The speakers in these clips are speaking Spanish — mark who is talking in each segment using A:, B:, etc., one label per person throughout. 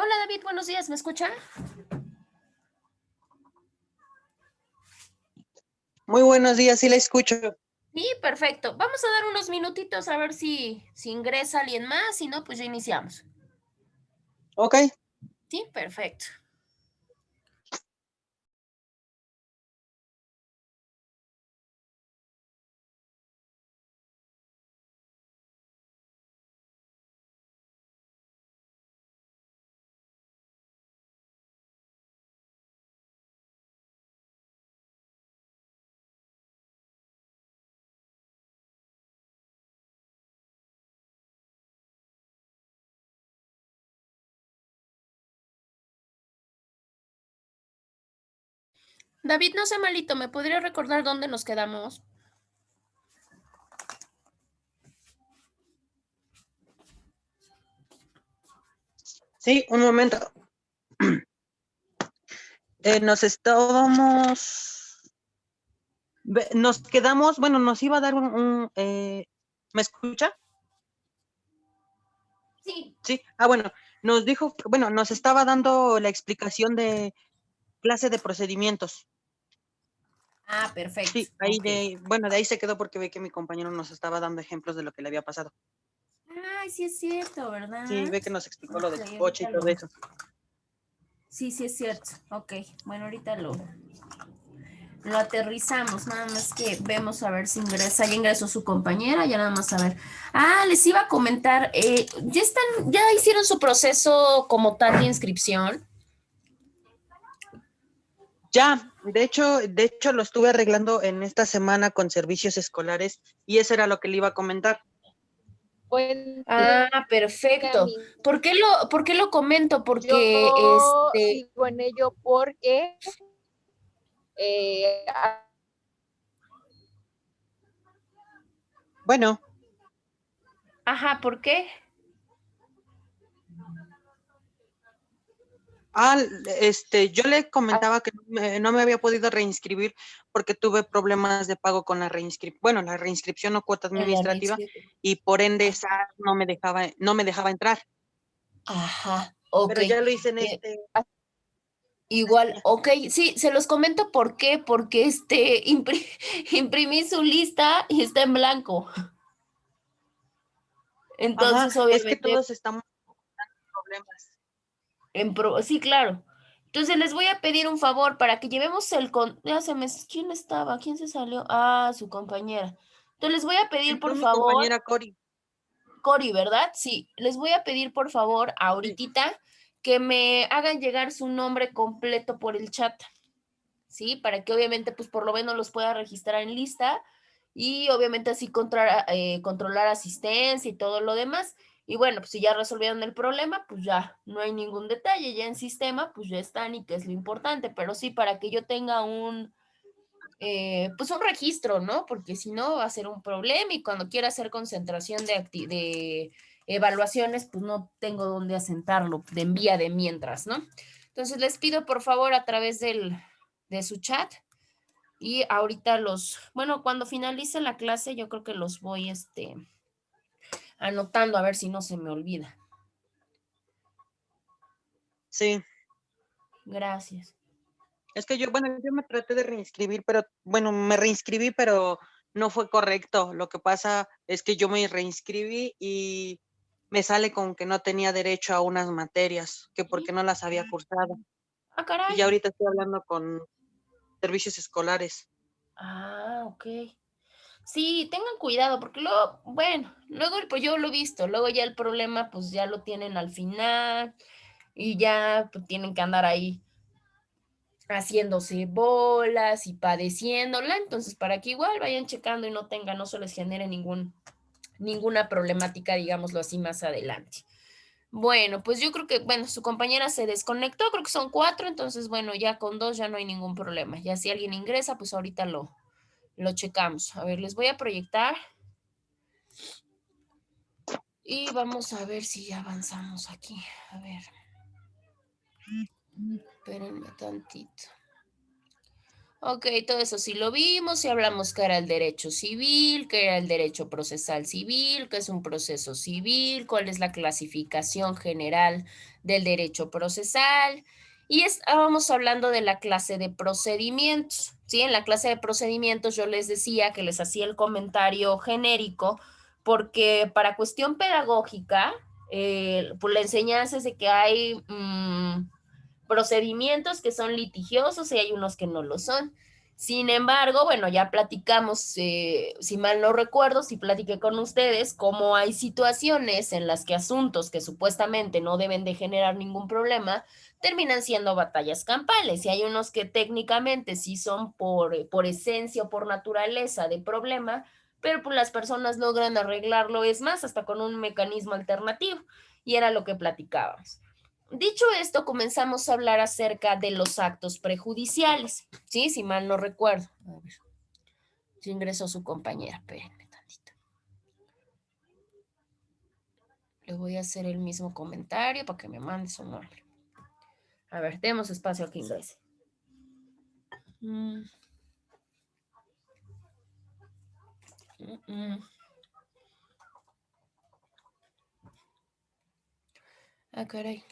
A: Hola David, buenos días, ¿me escucha?
B: Muy buenos días, sí la escucho.
A: Sí, perfecto. Vamos a dar unos minutitos a ver si ingresa alguien más, si no, pues ya iniciamos.
B: Ok,
A: Sí, perfecto. David, no sea malito, ¿me podría recordar dónde nos quedamos?
B: sí, un momento. Nos quedamos, bueno, nos iba a dar ¿me escucha?
A: Sí.
B: Sí, bueno, nos dijo, bueno, nos estaba dando la explicación de clase de procedimientos.
A: Ah, perfecto.
B: Sí,
A: Ok.
B: de ahí se quedó porque ve que mi compañero nos estaba dando ejemplos de lo que le había pasado.
A: Ay, sí es cierto,
B: Sí,
A: ¿verdad?
B: ve que nos explicó lo
A: Ok,
B: del coche y
A: ahorita
B: todo
A: lo...
B: eso.
A: Sí, sí es cierto. Ok, bueno, ahorita lo aterrizamos, nada más que vemos a ver si ingresa, ya ingresó su compañera, ya nada más a ver. Ah, les iba a comentar, ya hicieron su proceso como tal de inscripción.
B: Ya, de hecho lo estuve arreglando en esta semana con servicios escolares y eso era lo que le iba a comentar.
A: Ah, perfecto. ¿Por qué lo comento? Porque
C: Yo sigo en ello porque eh,
B: Bueno,
A: ajá, ¿por qué?
B: yo le comentaba que no me había podido reinscribir porque tuve problemas de pago con la reinscripción o cuota
A: En la
B: administrativa
A: reinscripción.
B: y por ende SAT no me dejaba entrar,
A: Ajá, ok.
B: pero ya lo hice en
A: Eh,
B: este
A: igual,
B: día.
A: ok. Sí, se los comento por qué, porque imprimí su lista y está en blanco.
B: Ajá,
A: Entonces,
B: es que
A: obviamente,
B: todos estamos con problemas.
A: sí, claro. Entonces les voy a pedir un favor para que llevemos ya se me, ¿quién estaba? ¿Quién se salió? Ah, su compañera. Entonces les voy a pedir por
B: Entró mi
A: favor,
B: compañera Cori.
A: Cori, ¿verdad? Sí, les voy a pedir por favor
B: Sí.
A: ahorita que me hagan llegar su nombre completo por el chat, ¿sí? Para que obviamente pues por lo menos los pueda registrar en lista y obviamente así controlar asistencia y todo lo demás. Y bueno, pues si ya resolvieron el problema, pues ya no hay ningún detalle, ya en sistema, pues ya están y que es lo importante, pero sí para que yo tenga pues un registro, ¿no? Porque si no va a ser un problema y cuando quiera hacer concentración de evaluaciones, pues no tengo dónde asentarlo de envía de mientras, ¿no? Entonces les pido por favor a través de su chat y ahorita bueno, cuando finalice la clase yo creo que los voy anotando a ver si no se me olvida.
B: Sí,
A: Gracias.
B: es que yo me traté de reinscribir, pero bueno, me reinscribí, pero no fue correcto. Lo que pasa es que yo me reinscribí y me sale con que no tenía derecho a unas materias, que porque no las había cursado.
A: Ah,
B: Y
A: caray.
B: ya ahorita estoy hablando con servicios escolares.
A: Ah, ok. Sí, tengan cuidado, porque luego, bueno, luego pues yo lo he visto, luego ya el problema pues ya lo tienen al final y ya pues tienen que andar ahí haciéndose bolas y padeciéndola, entonces para que igual vayan checando y no se les genere ninguna problemática, digámoslo así, más adelante. Bueno, pues yo creo que, bueno, su compañera se desconectó, creo que son 4, entonces bueno, ya con 2 ya no hay ningún problema. Ya si alguien ingresa, pues ahorita lo checamos. A ver, les voy a proyectar y vamos a ver si ya avanzamos aquí. A ver, espérenme tantito. Ok, todo eso sí lo vimos y hablamos que era el derecho civil, que era el derecho procesal civil, que es un proceso civil, cuál es la clasificación general del derecho procesal. Y estábamos hablando de la clase de procedimientos, ¿sí? En la clase de procedimientos yo les decía que les hacía el comentario genérico porque para cuestión pedagógica, pues la enseñanza es de que hay procedimientos que son litigiosos y hay unos que no lo son. Sin embargo, bueno, ya platicamos, si mal no recuerdo, si platiqué con ustedes, cómo hay situaciones en las que asuntos que supuestamente no deben de generar ningún problema, terminan siendo batallas campales. Y hay unos que técnicamente sí son por esencia o por naturaleza de problema, pero pues las personas logran arreglarlo, es más, hasta con un mecanismo alternativo. Y era lo que platicábamos. Dicho esto, comenzamos a hablar acerca de los actos prejudiciales, ¿sí? Si mal no recuerdo. A ver, si ingresó su compañera, espérenme tantito. Le voy a hacer el mismo comentario para que me mande su nombre. A ver, demos espacio a que ingrese. Mm. Ah, caray.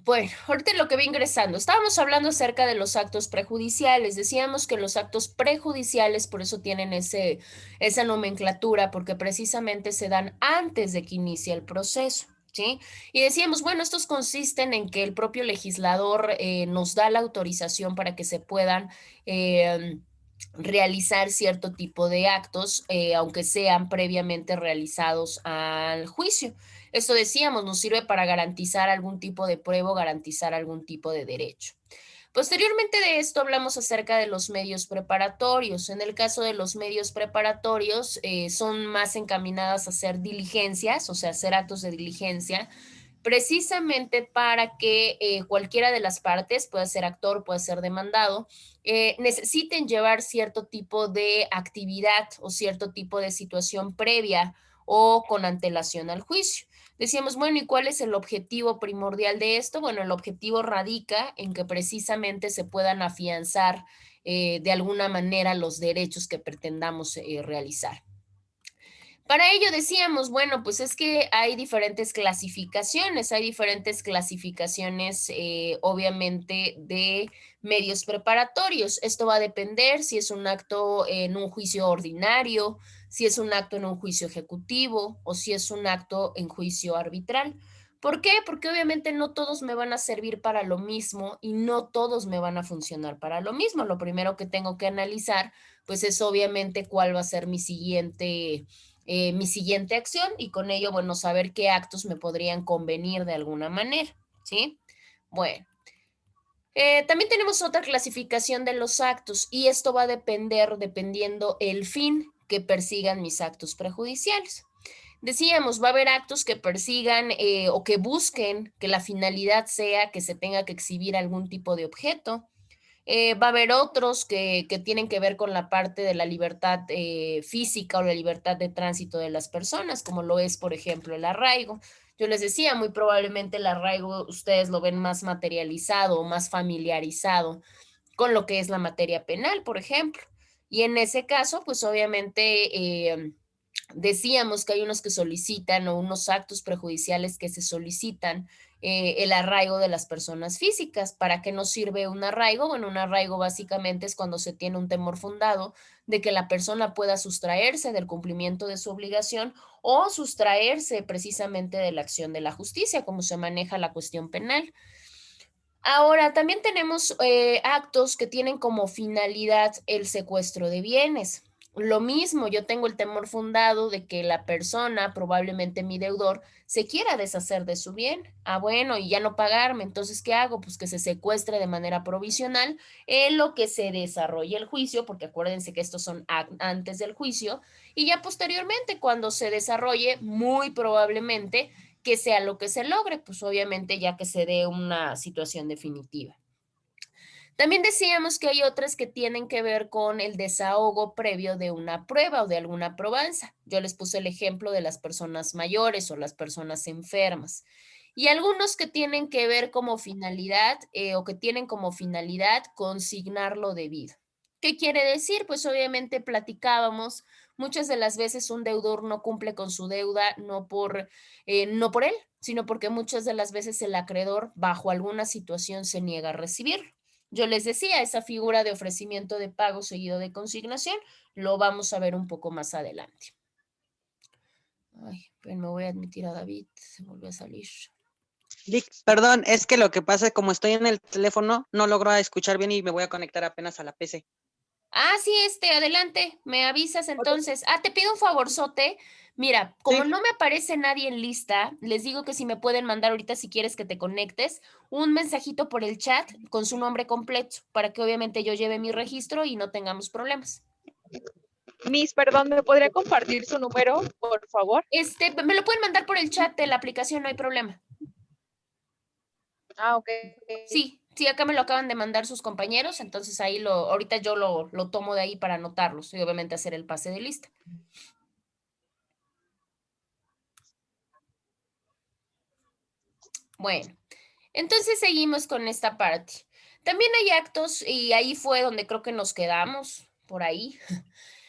A: Bueno, ahorita lo que vi ingresando, estábamos hablando acerca de los actos prejudiciales. Decíamos que los actos prejudiciales, por eso tienen esa nomenclatura, porque precisamente se dan antes de que inicie el proceso, ¿sí? Y decíamos, bueno, estos consisten en que el propio legislador nos da la autorización para que se puedan realizar cierto tipo de actos, aunque sean previamente realizados al juicio. Esto decíamos, nos sirve para garantizar algún tipo de prueba o garantizar algún tipo de derecho. Posteriormente de esto hablamos acerca de los medios preparatorios. En el caso de los medios preparatorios, son más encaminadas a hacer diligencias, o sea, hacer actos de diligencia, precisamente para que cualquiera de las partes, puede ser actor, puede ser demandado, necesiten llevar cierto tipo de actividad o cierto tipo de situación previa o con antelación al juicio. Decíamos, bueno, ¿y cuál es el objetivo primordial de esto? Bueno, el objetivo radica en que precisamente se puedan afianzar de alguna manera los derechos que pretendamos realizar. Para ello decíamos, bueno, pues es que hay diferentes clasificaciones obviamente de medios preparatorios. Esto va a depender si es un acto en un juicio ordinario, si es un acto en un juicio ejecutivo o si es un acto en juicio arbitral. ¿Por qué? Porque obviamente no todos me van a servir para lo mismo y no todos me van a funcionar para lo mismo. Lo primero que tengo que analizar, pues es obviamente cuál va a ser mi siguiente acción y con ello, bueno, saber qué actos me podrían convenir de alguna manera, ¿sí? Bueno, también tenemos otra clasificación de los actos y esto va a depender dependiendo el fin que persigan mis actos prejudiciales. Decíamos, va a haber actos que persigan o que busquen que la finalidad sea que se tenga que exhibir algún tipo de objeto. Va a haber otros que tienen que ver con la parte de la libertad física o la libertad de tránsito de las personas, como lo es, por ejemplo, el arraigo. Yo les decía, muy probablemente el arraigo ustedes lo ven más materializado o más familiarizado con lo que es la materia penal, por ejemplo. Y en ese caso, pues obviamente decíamos que hay unos que solicitan o unos actos prejudiciales que se solicitan el arraigo de las personas físicas. ¿Para qué nos sirve un arraigo? Bueno, un arraigo básicamente es cuando se tiene un temor fundado de que la persona pueda sustraerse del cumplimiento de su obligación o sustraerse precisamente de la acción de la justicia, como se maneja la cuestión penal. Ahora, también tenemos actos que tienen como finalidad el secuestro de bienes. Lo mismo, yo tengo el temor fundado de que la persona, probablemente mi deudor, se quiera deshacer de su bien. Ah, bueno, y ya no pagarme. Entonces, ¿qué hago? Pues que se secuestre de manera provisional en lo que se desarrolle el juicio, porque acuérdense que estos son antes del juicio, y ya posteriormente, cuando se desarrolle, muy probablemente que sea lo que se logre, pues obviamente ya que se dé una situación definitiva. También decíamos que hay otras que tienen que ver con el desahogo previo de una prueba o de alguna probanza. Yo les puse el ejemplo de las personas mayores o las personas enfermas. y algunos que tienen que ver como finalidad o que tienen como finalidad consignar lo debido. ¿Qué quiere decir? Pues obviamente platicábamos, muchas de las veces un deudor no cumple con su deuda no por él, sino porque muchas de las veces el acreedor bajo alguna situación se niega a recibir. Yo les decía, esa figura de ofrecimiento de pago seguido de consignación, lo vamos a ver un poco más adelante. Ay, pero me voy a admitir a David, se volvió a salir.
B: Vic, perdón, es que lo que pasa es como estoy en el teléfono, no logro escuchar bien y me voy a conectar apenas a la PC.
A: Ah, sí, adelante, me avisas entonces. Ah, te pido un favorzote. Mira, como
B: Sí,
A: no me aparece nadie en lista, les digo que si me pueden mandar ahorita, si quieres que te conectes, un mensajito por el chat con su nombre completo, para que obviamente yo lleve mi registro y no tengamos problemas.
C: Miss, perdón, ¿me podría compartir su número, por favor?
A: Me lo pueden mandar por el chat de la aplicación, no hay problema.
C: Ah, ok.
A: Sí, sí, acá me lo acaban de mandar sus compañeros, entonces ahorita yo lo tomo de ahí para anotarlos y obviamente hacer el pase de lista. Bueno, entonces seguimos con esta parte. También hay actos, y ahí fue donde creo que nos quedamos, por ahí.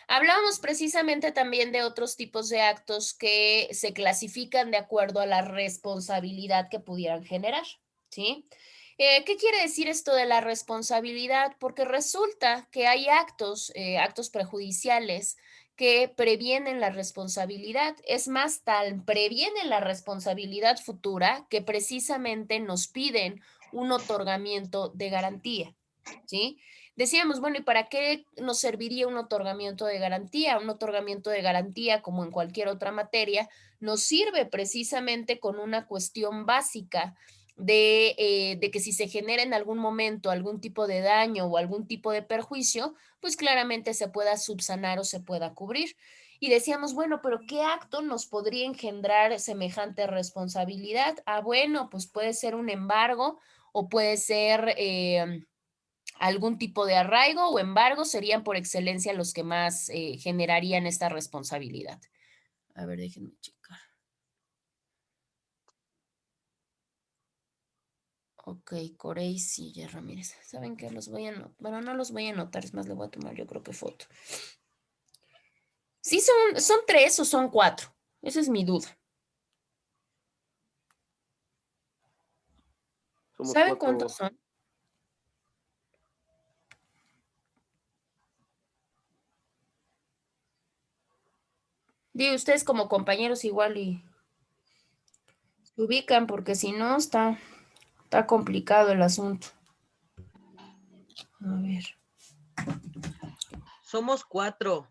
A: Hablábamos precisamente también de otros tipos de actos que se clasifican de acuerdo a la responsabilidad que pudieran generar, ¿sí? ¿Qué quiere decir esto de la responsabilidad? Porque resulta que hay actos prejudiciales que previenen la responsabilidad. Es más, tal previenen la responsabilidad futura que precisamente nos piden un otorgamiento de garantía, ¿sí? Decíamos, bueno, ¿y para qué nos serviría un otorgamiento de garantía? Un otorgamiento de garantía, como en cualquier otra materia, nos sirve precisamente con una cuestión básica de que si se genera en algún momento algún tipo de daño o algún tipo de perjuicio, pues claramente se pueda subsanar o se pueda cubrir. Y decíamos, bueno, pero ¿qué acto nos podría engendrar semejante responsabilidad? Ah, bueno, pues puede ser un embargo o puede ser algún tipo de arraigo o embargo, serían por excelencia los que más generarían esta responsabilidad. A ver, déjenme checar. Ok, Corey Silla Ramírez. ¿Saben qué? Los voy a anotar. Bueno, no los voy a anotar, es más, le voy a tomar yo creo que foto. ¿Sí son tres o son cuatro? Esa es mi duda.
D: Somos
A: ¿Saben
D: cuatro.
A: cuántos son? Digo, ustedes como compañeros igual y se ubican, porque si no está complicado el asunto. A ver.
B: somos 4.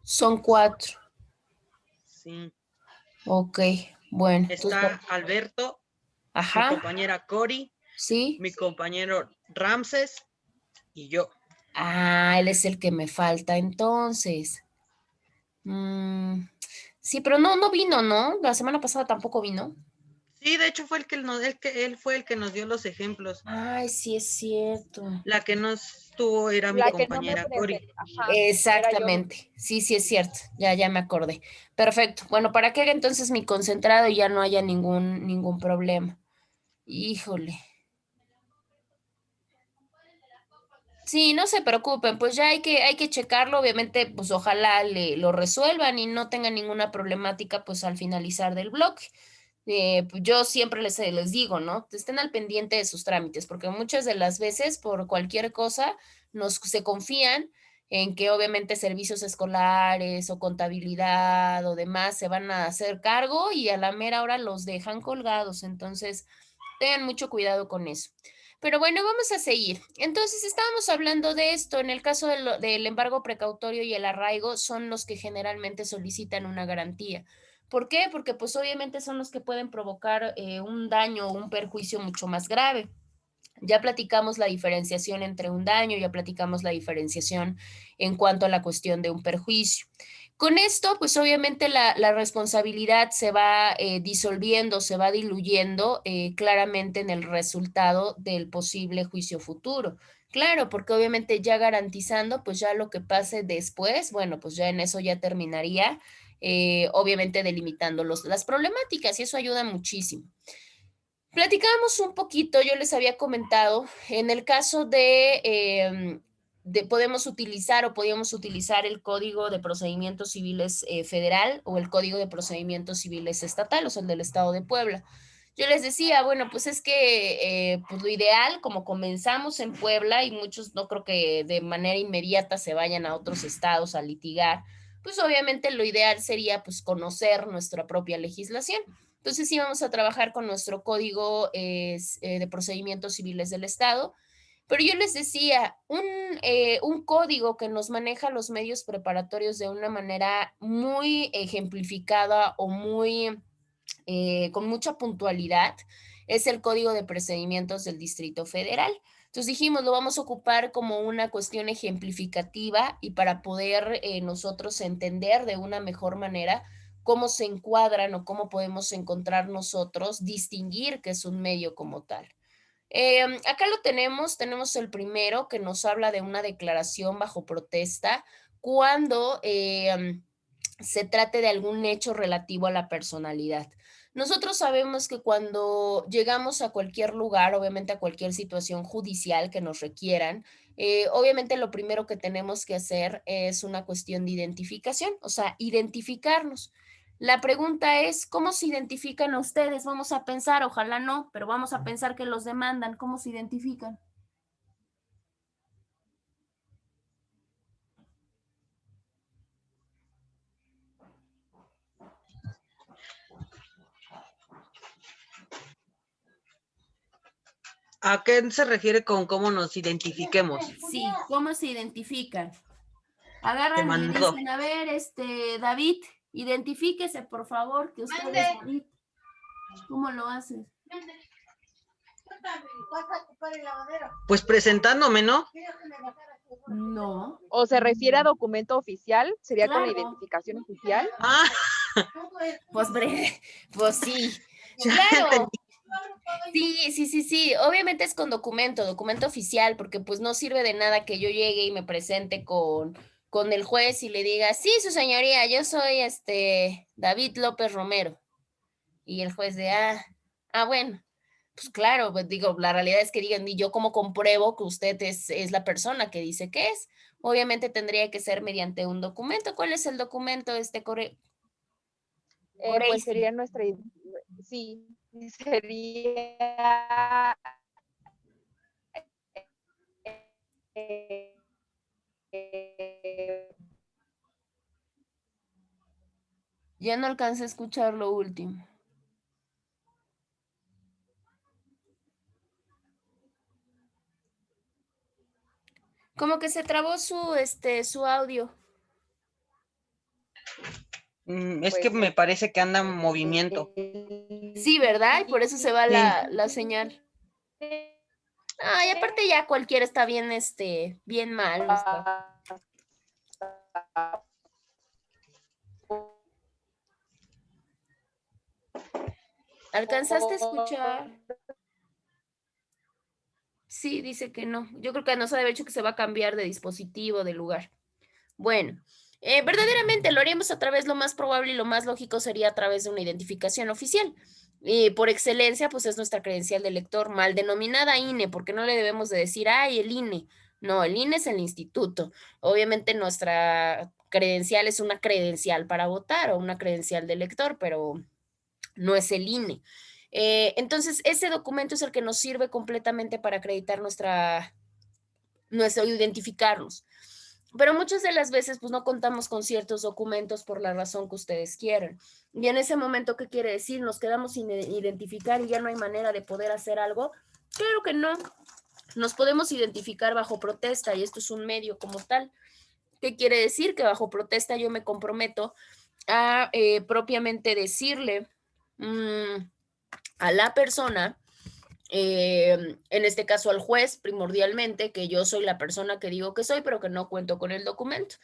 A: Son cuatro.
B: Sí.
A: Ok, bueno.
B: Está Alberto, mi
A: Ajá,
B: compañera Cori,
A: sí.
B: mi compañero Ramses y yo.
A: Ah, él es el que me falta entonces. Mm, sí, pero no vino, ¿no? La semana pasada tampoco vino.
B: Sí, de hecho fue él fue el que nos dio los ejemplos.
A: Ay, sí es cierto.
B: La que no estuvo era mi
C: La que no me
B: compañera Cori.
C: presenta. Ajá, era yo.
A: Exactamente. Sí es cierto. Ya me acordé. Perfecto. Bueno, para que haga entonces mi concentrado y ya no haya ningún problema. Híjole. Sí, no se preocupen, pues ya hay que checarlo, obviamente, pues ojalá lo resuelvan y no tengan ninguna problemática, pues al finalizar del bloque. Pues yo siempre les digo, ¿no? Estén al pendiente de sus trámites, porque muchas de las veces por cualquier cosa se confían en que obviamente servicios escolares o contabilidad o demás se van a hacer cargo y a la mera hora los dejan colgados, entonces tengan mucho cuidado con eso. Pero bueno, vamos a seguir. Entonces, estábamos hablando de esto. En el caso del embargo precautorio y el arraigo, son los que generalmente solicitan una garantía. ¿Por qué? Porque pues obviamente son los que pueden provocar un daño o un perjuicio mucho más grave. Ya platicamos la diferenciación entre un daño, ya platicamos la diferenciación en cuanto a la cuestión de un perjuicio. Con esto, pues obviamente la responsabilidad se va disolviendo, se va diluyendo claramente en el resultado del posible juicio futuro. Claro, porque obviamente ya garantizando, pues ya lo que pase después, bueno, pues ya en eso ya terminaría, obviamente delimitando las problemáticas y eso ayuda muchísimo. Platicábamos un poquito, yo les había comentado, en el caso de podemos utilizar o podíamos utilizar el Código de Procedimientos Civiles federal o el Código de Procedimientos Civiles estatal, o sea, el del Estado de Puebla. Yo les decía, bueno, pues es que pues lo ideal, como comenzamos en Puebla y muchos no creo que de manera inmediata se vayan a otros estados a litigar, pues obviamente lo ideal sería pues conocer nuestra propia legislación. Entonces íbamos a trabajar con nuestro código de procedimientos civiles del Estado, pero yo les decía, un código que nos maneja los medios preparatorios de una manera muy ejemplificada o muy con mucha puntualidad es el Código de Procedimientos del Distrito Federal. Entonces dijimos, lo vamos a ocupar como una cuestión ejemplificativa y para poder nosotros entender de una mejor manera cómo se encuadran o cómo podemos encontrar nosotros, distinguir que es un medio como tal. Acá lo tenemos el primero que nos habla de una declaración bajo protesta cuando se trate de algún hecho relativo a la personalidad. Nosotros sabemos que cuando llegamos a cualquier lugar, obviamente a cualquier situación judicial que nos requieran, obviamente lo primero que tenemos que hacer es una cuestión de identificación, o sea, identificarnos. La pregunta es, ¿cómo se identifican a ustedes? Vamos a pensar, ojalá no, pero vamos a pensar que los demandan, ¿cómo se identifican?
B: ¿A qué se refiere con cómo nos identifiquemos?
A: Sí, ¿cómo se identifican?
B: Te
A: Agarran y le
B: mando.
A: dicen, a ver, David, identifíquese, por favor, que usted es David. ¿Cómo lo haces?
B: Pues presentándome, ¿no?
A: No,
C: ¿O se refiere a documento oficial? ¿Sería con la
A: claro.
C: identificación oficial?
B: Ah,
A: Pues, pues sí,
B: ya
A: claro.
B: entendí.
A: Sí. Obviamente es con documento oficial, porque pues no sirve de nada que yo llegue y me presente con el juez y le diga, sí, su señoría, yo soy David López Romero. Y el juez de, bueno, pues claro, pues digo, la realidad es que digan, y yo cómo compruebo que usted es la persona que dice que es. Obviamente tendría que ser mediante un documento. ¿Cuál es el documento,
C: Pues
A: Coreizi?
C: sería nuestra, sí, sería
A: Ya no alcancé a escuchar lo último. Como que se trabó su audio.
B: Es que
C: pues
B: me parece que anda en movimiento.
A: Sí, ¿verdad? Y por eso se va
B: Sí.
A: la señal. Y aparte ya cualquiera está bien, bien mal. ¿Alcanzaste a escuchar? Sí, dice que no. Yo creo que nos ha de haber dicho que se va a cambiar de dispositivo, de lugar. Bueno, verdaderamente lo haríamos a través, lo más probable y lo más lógico sería a través de una identificación oficial. Y por excelencia, pues es nuestra credencial de lector, mal denominada INE, porque no le debemos de decir, ay, el INE. No, el INE es el instituto. Obviamente nuestra credencial es una credencial para votar o una credencial de lector, pero no es el INE. Entonces, ese documento es el que nos sirve completamente para acreditar nuestro identificarnos. Pero muchas de las veces pues no contamos con ciertos documentos por la razón que ustedes quieran. Y en ese momento, ¿qué quiere decir? ¿Nos quedamos sin identificar y ya no hay manera de poder hacer algo? Claro que no. Nos podemos identificar bajo protesta y esto es un medio como tal. ¿Qué quiere decir? Que bajo protesta yo me comprometo a propiamente decirle a la persona, en este caso al juez primordialmente, que yo soy la persona que digo que soy, pero que no cuento con el documento.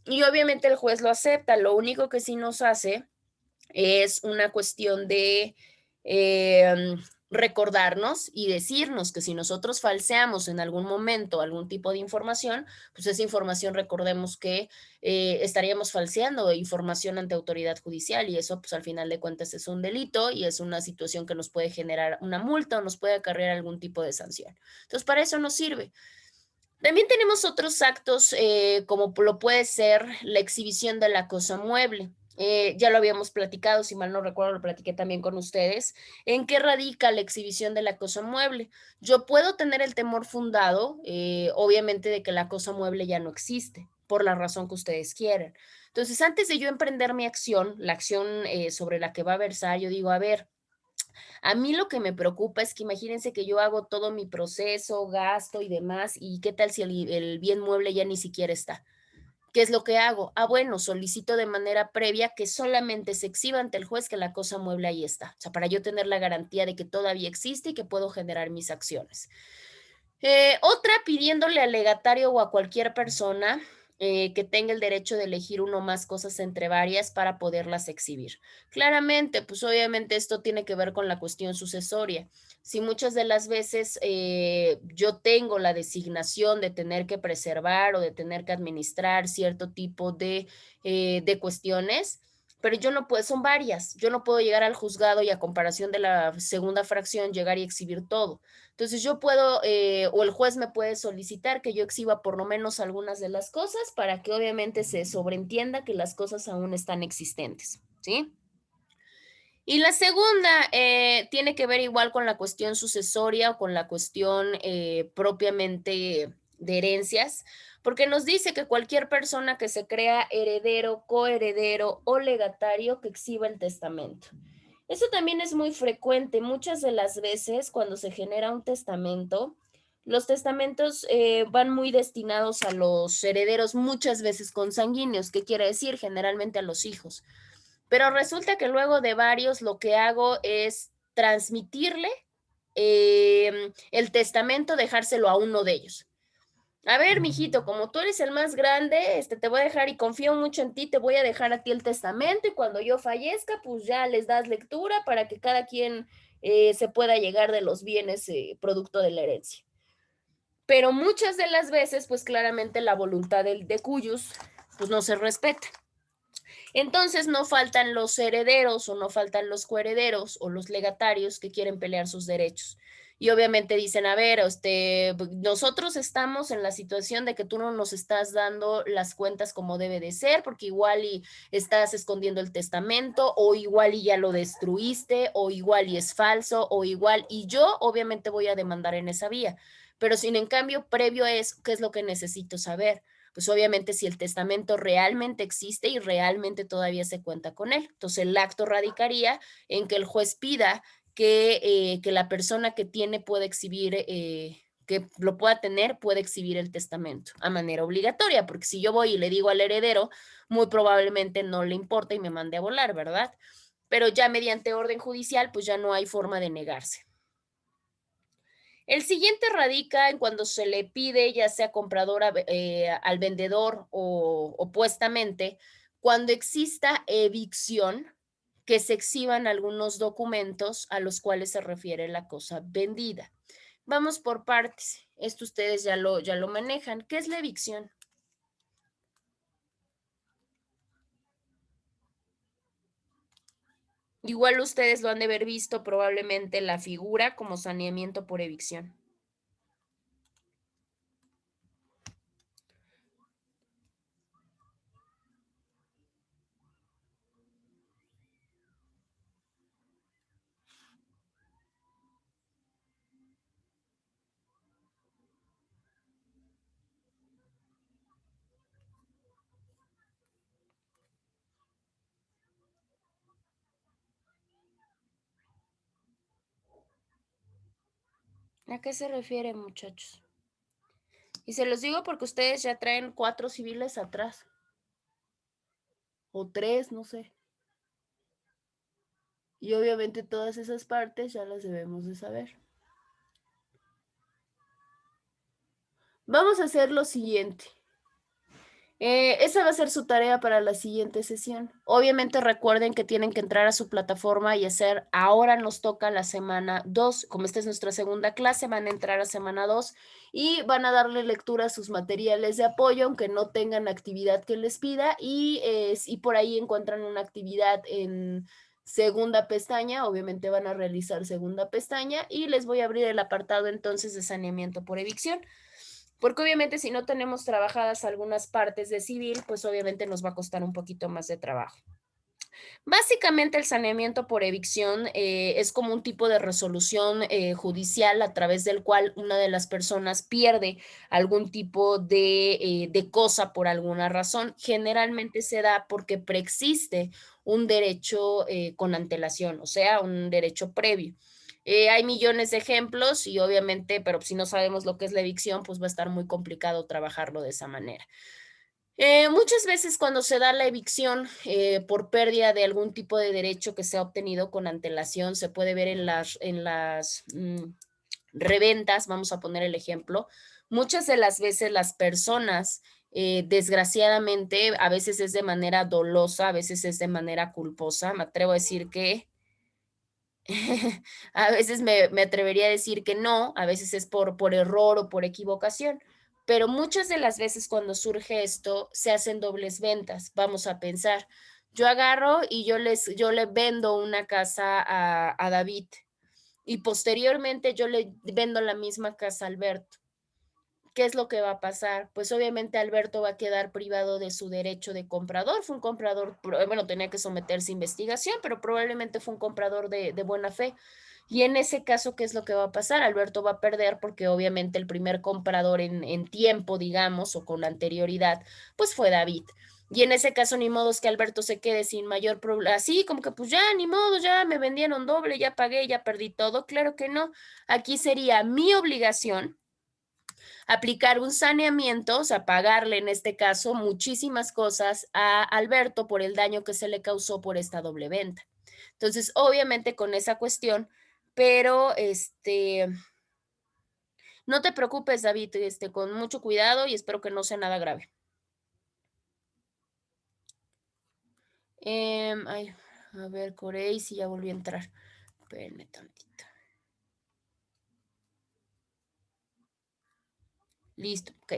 A: Y obviamente el juez lo acepta. Lo único que sí nos hace es una cuestión de recordarnos y decirnos que si nosotros falseamos en algún momento algún tipo de información, pues esa información recordemos que estaríamos falseando información ante autoridad judicial y eso pues al final de cuentas es un delito y es una situación que nos puede generar una multa o nos puede acarrear algún tipo de sanción. Entonces para eso nos sirve. También tenemos otros actos como lo puede ser la exhibición de la cosa mueble. Ya lo habíamos platicado, si mal no recuerdo, lo platiqué también con ustedes. ¿En qué radica la exhibición de la cosa mueble? Yo puedo tener el temor fundado, obviamente, de que la cosa mueble ya no existe, por la razón que ustedes quieran. Entonces, antes de yo emprender mi acción, la acción sobre la que va a versar, yo digo, a ver, a mí lo que me preocupa es que imagínense que yo hago todo mi proceso, gasto y demás, y qué tal si el bien mueble ya ni siquiera está. ¿Qué es lo que hago? Ah, bueno, solicito de manera previa que solamente se exhiba ante el juez que la cosa mueble ahí está. O sea, para yo tener la garantía de que todavía existe y que puedo generar mis acciones. Otra, pidiéndole al legatario o a cualquier persona que tenga el derecho de elegir uno o más cosas entre varias para poderlas exhibir. Claramente, pues obviamente esto tiene que ver con la cuestión sucesoria. Si muchas de las veces yo tengo la designación de tener que preservar o de tener que administrar cierto tipo de cuestiones, pero yo no puedo, son varias, yo no puedo llegar al juzgado y a comparación de la segunda fracción llegar y exhibir todo. Entonces yo puedo, o el juez me puede solicitar que yo exhiba por lo menos algunas de las cosas para que obviamente se sobreentienda que las cosas aún están existentes, ¿sí? Y la segunda tiene que ver igual con la cuestión sucesoria o con la cuestión propiamente de herencias, porque nos dice que cualquier persona que se crea heredero, coheredero o legatario que exhiba el testamento. Eso también es muy frecuente. Muchas de las veces cuando se genera un testamento, los testamentos van muy destinados a los herederos, muchas veces consanguíneos. ¿Qué quiere decir? Generalmente a los hijos. Pero resulta que luego de varios lo que hago es transmitirle el testamento, dejárselo a uno de ellos. A ver, mijito, como tú eres el más grande, te voy a dejar y confío mucho en ti, te voy a dejar a ti el testamento y cuando yo fallezca, pues ya les das lectura para que cada quien se pueda llegar de los bienes producto de la herencia. Pero muchas de las veces, pues claramente la voluntad de cuyos, pues no se respeta. Entonces no faltan los herederos o no faltan los coherederos o los legatarios que quieren pelear sus derechos. Y obviamente dicen, a ver, nosotros estamos en la situación de que tú no nos estás dando las cuentas como debe de ser, porque igual y estás escondiendo el testamento, o igual y ya lo destruiste, o igual y es falso, o igual, y yo obviamente voy a demandar en esa vía. Pero sin en cambio, previo es, ¿qué es lo que necesito saber? Pues obviamente si el testamento realmente existe y realmente todavía se cuenta con él. Entonces el acto radicaría en que el juez pida que la persona que tiene pueda exhibir, que lo pueda tener, puede exhibir el testamento a manera obligatoria, porque si yo voy y le digo al heredero, muy probablemente no le importa y me mande a volar, ¿verdad? Pero ya mediante orden judicial, pues ya no hay forma de negarse. El siguiente radica en cuando se le pide, ya sea comprador al vendedor o opuestamente, cuando exista evicción, que se exhiban algunos documentos a los cuales se refiere la cosa vendida. Vamos por partes. Esto ustedes ya lo manejan. ¿Qué es la evicción? Igual ustedes lo han de haber visto probablemente la figura como saneamiento por evicción. ¿A qué se refiere, muchachos? Y se los digo porque ustedes ya traen 4 civiles atrás. O 3, no sé. Y obviamente todas esas partes ya las debemos de saber. Vamos a hacer lo siguiente. Esa va a ser su tarea para la siguiente sesión. Obviamente recuerden que tienen que entrar a su plataforma y hacer, ahora nos toca la semana 2, como esta es nuestra segunda clase, van a entrar a semana 2 y van a darle lectura a sus materiales de apoyo, aunque no tengan actividad que les pida, y por ahí encuentran una actividad en segunda pestaña, obviamente van a realizar segunda pestaña y les voy a abrir el apartado entonces de saneamiento por evicción. Porque obviamente si no tenemos trabajadas algunas partes de civil, pues obviamente nos va a costar un poquito más de trabajo. Básicamente el saneamiento por evicción es como un tipo de resolución judicial a través del cual una de las personas pierde algún tipo de cosa por alguna razón. Generalmente se da porque preexiste un derecho con antelación, o sea, un derecho previo. Hay millones de ejemplos y obviamente, pero si no sabemos lo que es la evicción, pues va a estar muy complicado trabajarlo de esa manera. Muchas veces cuando se da la evicción por pérdida de algún tipo de derecho que se ha obtenido con antelación, se puede ver en las reventas, vamos a poner el ejemplo. Muchas de las veces las personas, desgraciadamente, a veces es de manera dolosa, a veces es de manera culposa. Me atrevo a decir que a veces me atrevería a decir que no, a veces es por error o por equivocación, pero muchas de las veces cuando surge esto se hacen dobles ventas. Vamos a pensar, yo agarro y yo le vendo una casa a David y posteriormente yo le vendo la misma casa a Alberto. ¿Qué es lo que va a pasar? Pues obviamente Alberto va a quedar privado de su derecho de comprador. Fue un comprador, bueno, tenía que someterse a investigación, pero probablemente fue un comprador de buena fe. Y en ese caso, ¿qué es lo que va a pasar? Alberto va a perder porque obviamente el primer comprador en tiempo, digamos, o con anterioridad, pues fue David. Y en ese caso, ni modo es que Alberto se quede sin mayor problema. Así como que, pues ya, ni modo, ya me vendieron doble, ya pagué, ya perdí todo. Claro que no. Aquí sería mi obligación aplicar un saneamiento, o sea, pagarle en este caso muchísimas cosas a Alberto por el daño que se le causó por esta doble venta. Entonces, obviamente con esa cuestión, pero no te preocupes, David, con mucho cuidado y espero que no sea nada grave. Ay, a ver, Corey, si ya volví a entrar. Espérenme tantito. Listo, ok.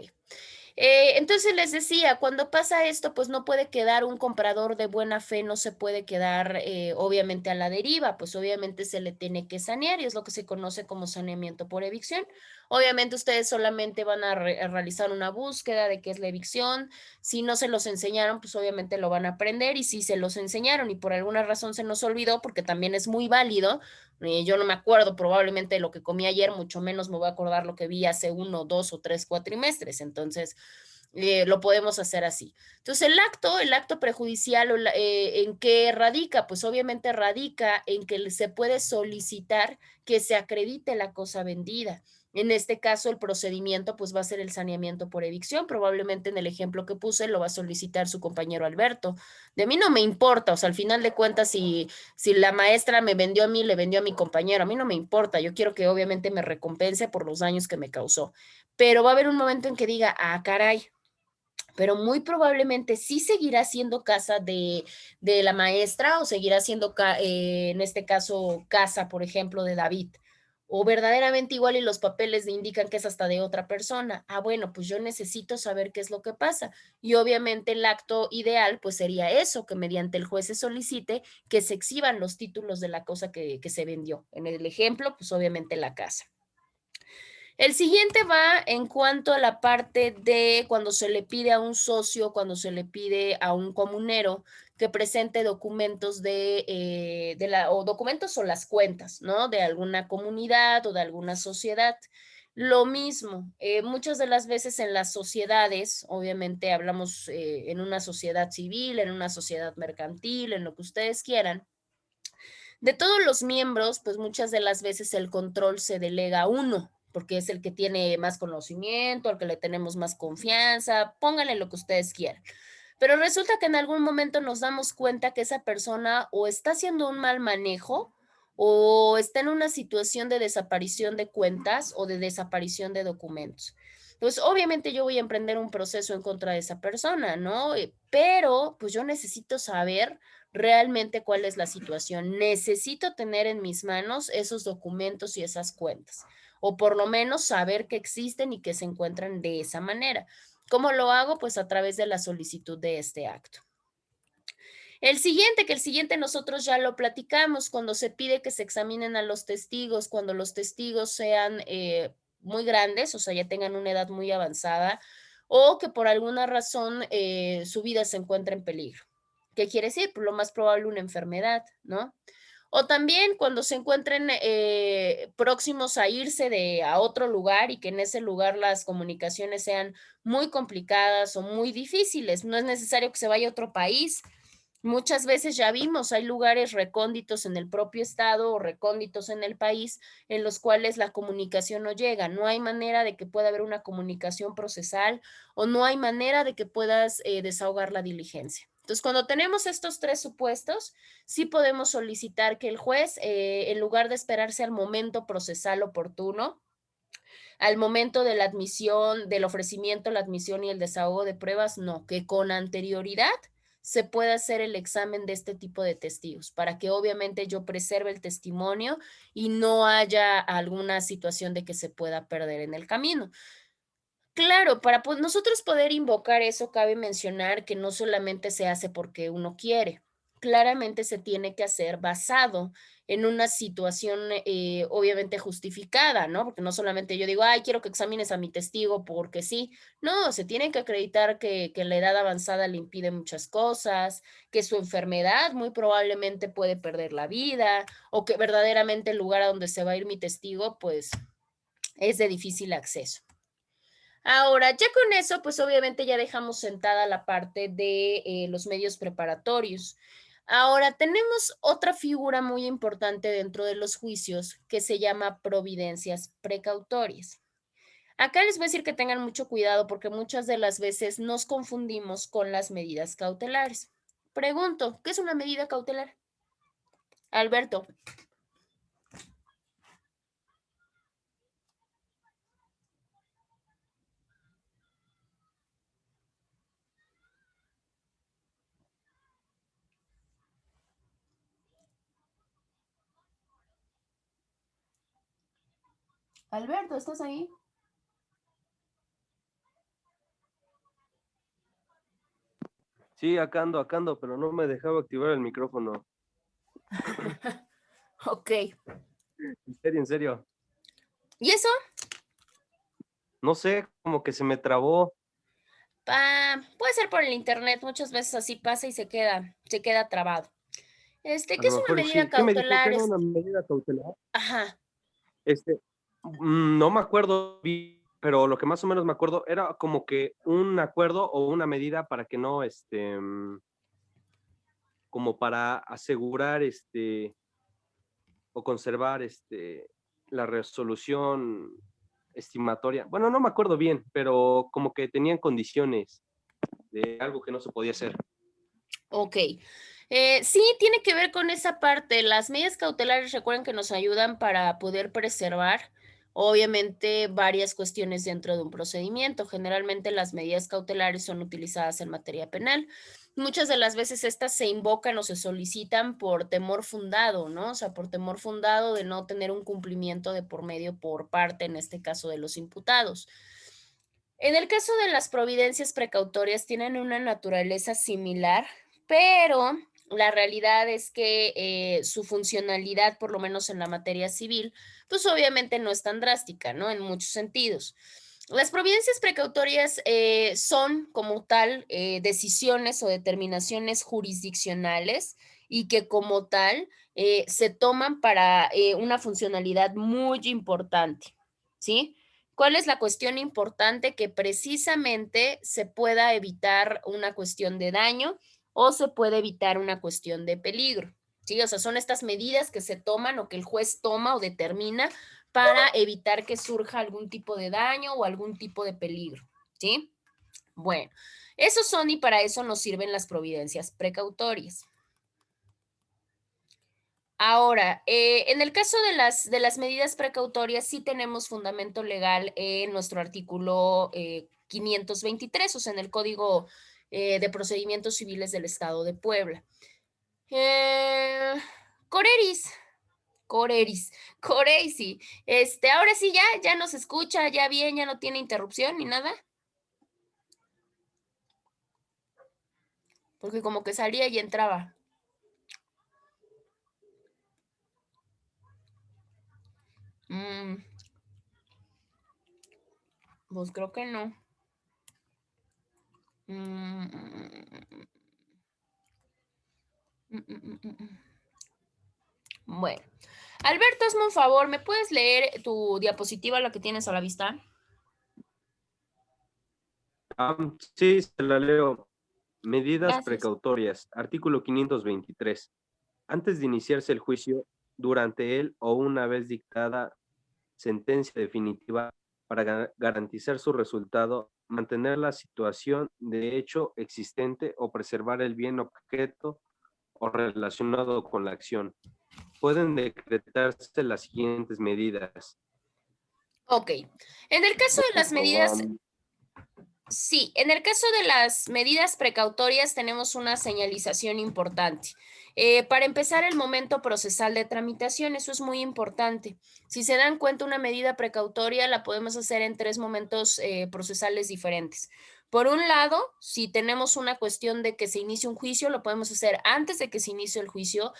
A: Entonces les decía, cuando pasa esto, pues no puede quedar un comprador de buena fe, no se puede quedar obviamente a la deriva, pues obviamente se le tiene que sanear y es lo que se conoce como saneamiento por evicción. Obviamente ustedes solamente van a realizar una búsqueda de qué es la evicción. Si no se los enseñaron, pues obviamente lo van a aprender y si se los enseñaron y por alguna razón se nos olvidó, porque también es muy válido. Yo no me acuerdo probablemente de lo que comí ayer, mucho menos me voy a acordar lo que vi hace 1, 2 o 3 cuatrimestres. Entonces, lo podemos hacer así. Entonces, el acto prejudicial, ¿en qué radica? Pues obviamente radica en que se puede solicitar que se acredite la cosa vendida. En este caso, el procedimiento pues va a ser el saneamiento por evicción. Probablemente en el ejemplo que puse lo va a solicitar su compañero Alberto. De mí no me importa, o sea, al final de cuentas, si la maestra me vendió a mí, le vendió a mi compañero, a mí no me importa. Yo quiero que obviamente me recompense por los daños que me causó. Pero va a haber un momento en que diga, ah, caray, pero muy probablemente sí seguirá siendo casa de la maestra o seguirá siendo, en este caso, casa, por ejemplo, de David. O verdaderamente igual y los papeles le indican que es hasta de otra persona. Ah, bueno, pues yo necesito saber qué es lo que pasa. Y obviamente el acto ideal pues sería eso, que mediante el juez se solicite que se exhiban los títulos de la cosa que se vendió. En el ejemplo, pues obviamente la casa. El siguiente va en cuanto a la parte de cuando se le pide a un socio, cuando se le pide a un comunero que presente documentos o documentos o las cuentas, ¿no? De alguna comunidad o de alguna sociedad. Lo mismo, muchas de las veces en las sociedades, obviamente hablamos en una sociedad civil, en una sociedad mercantil, en lo que ustedes quieran, de todos los miembros, pues muchas de las veces el control se delega a uno, porque es el que tiene más conocimiento, al que le tenemos más confianza, pónganle lo que ustedes quieran. Pero resulta que en algún momento nos damos cuenta que esa persona o está haciendo un mal manejo o está en una situación de desaparición de cuentas o de desaparición de documentos. Entonces, obviamente yo voy a emprender un proceso en contra de esa persona, ¿no? Pero pues yo necesito saber realmente cuál es la situación. Necesito tener en mis manos esos documentos y esas cuentas, o por lo menos saber que existen y que se encuentran de esa manera. ¿Cómo lo hago? Pues a través de la solicitud de este acto. Que el siguiente nosotros ya lo platicamos, cuando se pide que se examinen a los testigos, cuando los testigos sean muy grandes, o sea, ya tengan una edad muy avanzada, o que por alguna razón su vida se encuentre en peligro. ¿Qué quiere decir? Pues lo más probable una enfermedad, ¿no? O también cuando se encuentren próximos a irse a otro lugar y que en ese lugar las comunicaciones sean muy complicadas o muy difíciles. No es necesario que se vaya a otro país. Muchas veces ya vimos, hay lugares recónditos en el propio estado o recónditos en el país en los cuales la comunicación no llega. No hay manera de que pueda haber una comunicación procesal o no hay manera de que puedas desahogar la diligencia. Entonces, cuando tenemos estos tres supuestos, sí podemos solicitar que el juez, en lugar de esperarse al momento procesal oportuno, al momento de la admisión, del ofrecimiento, la admisión y el desahogo de pruebas, no, que con anterioridad se pueda hacer el examen de este tipo de testigos para que obviamente yo preserve el testimonio y no haya alguna situación de que se pueda perder en el camino. Claro, para nosotros poder invocar eso, cabe mencionar que no solamente se hace porque uno quiere, claramente se tiene que hacer basado en una situación, obviamente justificada, ¿no? Porque no solamente yo digo, ay, quiero que examines a mi testigo porque sí. No, se tiene que acreditar que la edad avanzada le impide muchas cosas, que su enfermedad muy probablemente puede perder la vida, o que verdaderamente el lugar a donde se va a ir mi testigo, pues es de difícil acceso. Ahora, ya con eso, pues obviamente ya dejamos sentada la parte de los medios preparatorios. Ahora, tenemos otra figura muy importante dentro de los juicios que se llama providencias precautorias. Acá les voy a decir que tengan mucho cuidado porque muchas de las veces nos confundimos con las medidas cautelares. Pregunto, ¿qué es una medida cautelar? Alberto. Alberto, ¿estás ahí?
D: Sí, acá ando, pero no me dejaba activar el micrófono.
A: Ok.
D: En serio.
A: ¿Y eso?
D: No sé, como que se me trabó.
A: Puede ser por el internet, muchas veces así pasa y se queda trabado.
D: A
A: ¿Qué
D: lo
A: es una
D: mejor
A: medida
D: sí. ¿Qué me dijo que
A: cautelar?
D: era una medida cautelar?
A: Ajá,
D: Este, no me acuerdo bien, pero lo que más o menos me acuerdo era como que un acuerdo o una medida para que no, como para asegurar, o conservar, la resolución estimatoria. Bueno, no me acuerdo bien, pero como que tenían condiciones de algo que no se podía hacer.
A: ok. Sí, tiene que ver con esa parte. Las medidas cautelares, recuerden que nos ayudan para poder preservar, obviamente, varias cuestiones dentro de un procedimiento. Generalmente las medidas cautelares son utilizadas en materia penal. Muchas de las veces estas se invocan o se solicitan por temor fundado, ¿no? O sea, por temor fundado de no tener un cumplimiento de por medio por parte, en este caso, de los imputados. En el caso de las providencias precautorias tienen una naturaleza similar, pero la realidad es que su funcionalidad, por lo menos en la materia civil, pues obviamente no es tan drástica, ¿no? En muchos sentidos. Las providencias precautorias son como tal decisiones o determinaciones jurisdiccionales y que como tal se toman para una funcionalidad muy importante, ¿sí? ¿Cuál es la cuestión importante? Que precisamente se pueda evitar una cuestión de daño o se puede evitar una cuestión de peligro. ¿Sí? O sea, son estas medidas que se toman o que el juez toma o determina para evitar que surja algún tipo de daño o algún tipo de peligro. ¿Sí? Bueno, esos son y para eso nos sirven las providencias precautorias. Ahora, en el caso de las medidas precautorias, sí tenemos fundamento legal en nuestro artículo 523, o sea, en el Código de Procedimientos Civiles del Estado de Puebla. Coreris, Coreisi. Ahora sí ya nos escucha, ya bien, ya no tiene interrupción ni nada. Porque como que salía y entraba. Pues creo que no. Bueno. Alberto, hazme un favor, ¿me puedes leer tu diapositiva, la que tienes a la vista?
D: Sí, se la leo. Medidas
A: Gracias.
D: precautorias. Artículo 523. Antes de iniciarse el juicio, durante él o una vez dictada sentencia definitiva, para garantizar su resultado, mantener la situación de hecho existente o preservar el bien objeto o relacionado con la acción. Pueden decretarse las siguientes medidas.
A: Ok. En el caso de las medidas,
D: Um,
A: sí, en el caso de las medidas precautorias tenemos una señalización importante. Para empezar, el momento procesal de tramitación, eso es muy importante. Si se dan cuenta, una medida precautoria la podemos hacer en 3 momentos procesales diferentes. Por un lado, si tenemos una cuestión de que se inicie un juicio, lo podemos hacer antes de que se inicie el juicio.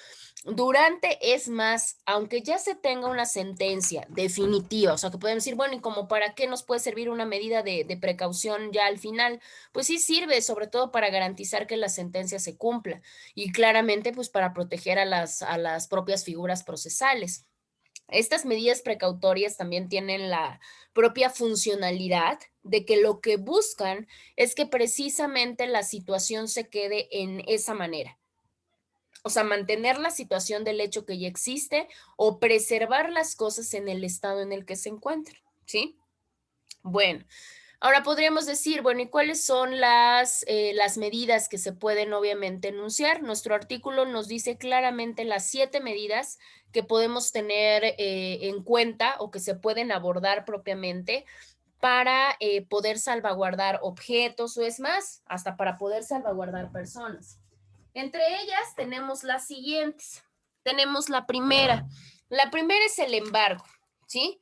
A: Durante es más, aunque ya se tenga una sentencia definitiva, o sea, que podemos decir, bueno, ¿y como para qué nos puede servir una medida de precaución ya al final? Pues sí sirve, sobre todo para garantizar que la sentencia se cumpla y claramente, pues para proteger a las propias figuras procesales. Estas medidas precautorias también tienen la propia funcionalidad de que lo que buscan es que precisamente la situación se quede en esa manera. O sea, mantener la situación del hecho que ya existe o preservar las cosas en el estado en el que se encuentran, ¿sí? Bueno, ahora podríamos decir, bueno, ¿y cuáles son las medidas que se pueden obviamente enunciar? Nuestro artículo nos dice claramente las 7 medidas que podemos tener en cuenta o que se pueden abordar propiamente para poder salvaguardar objetos o es más, hasta para poder salvaguardar personas. Entre ellas tenemos las siguientes. Tenemos la primera. La primera es el embargo, ¿sí?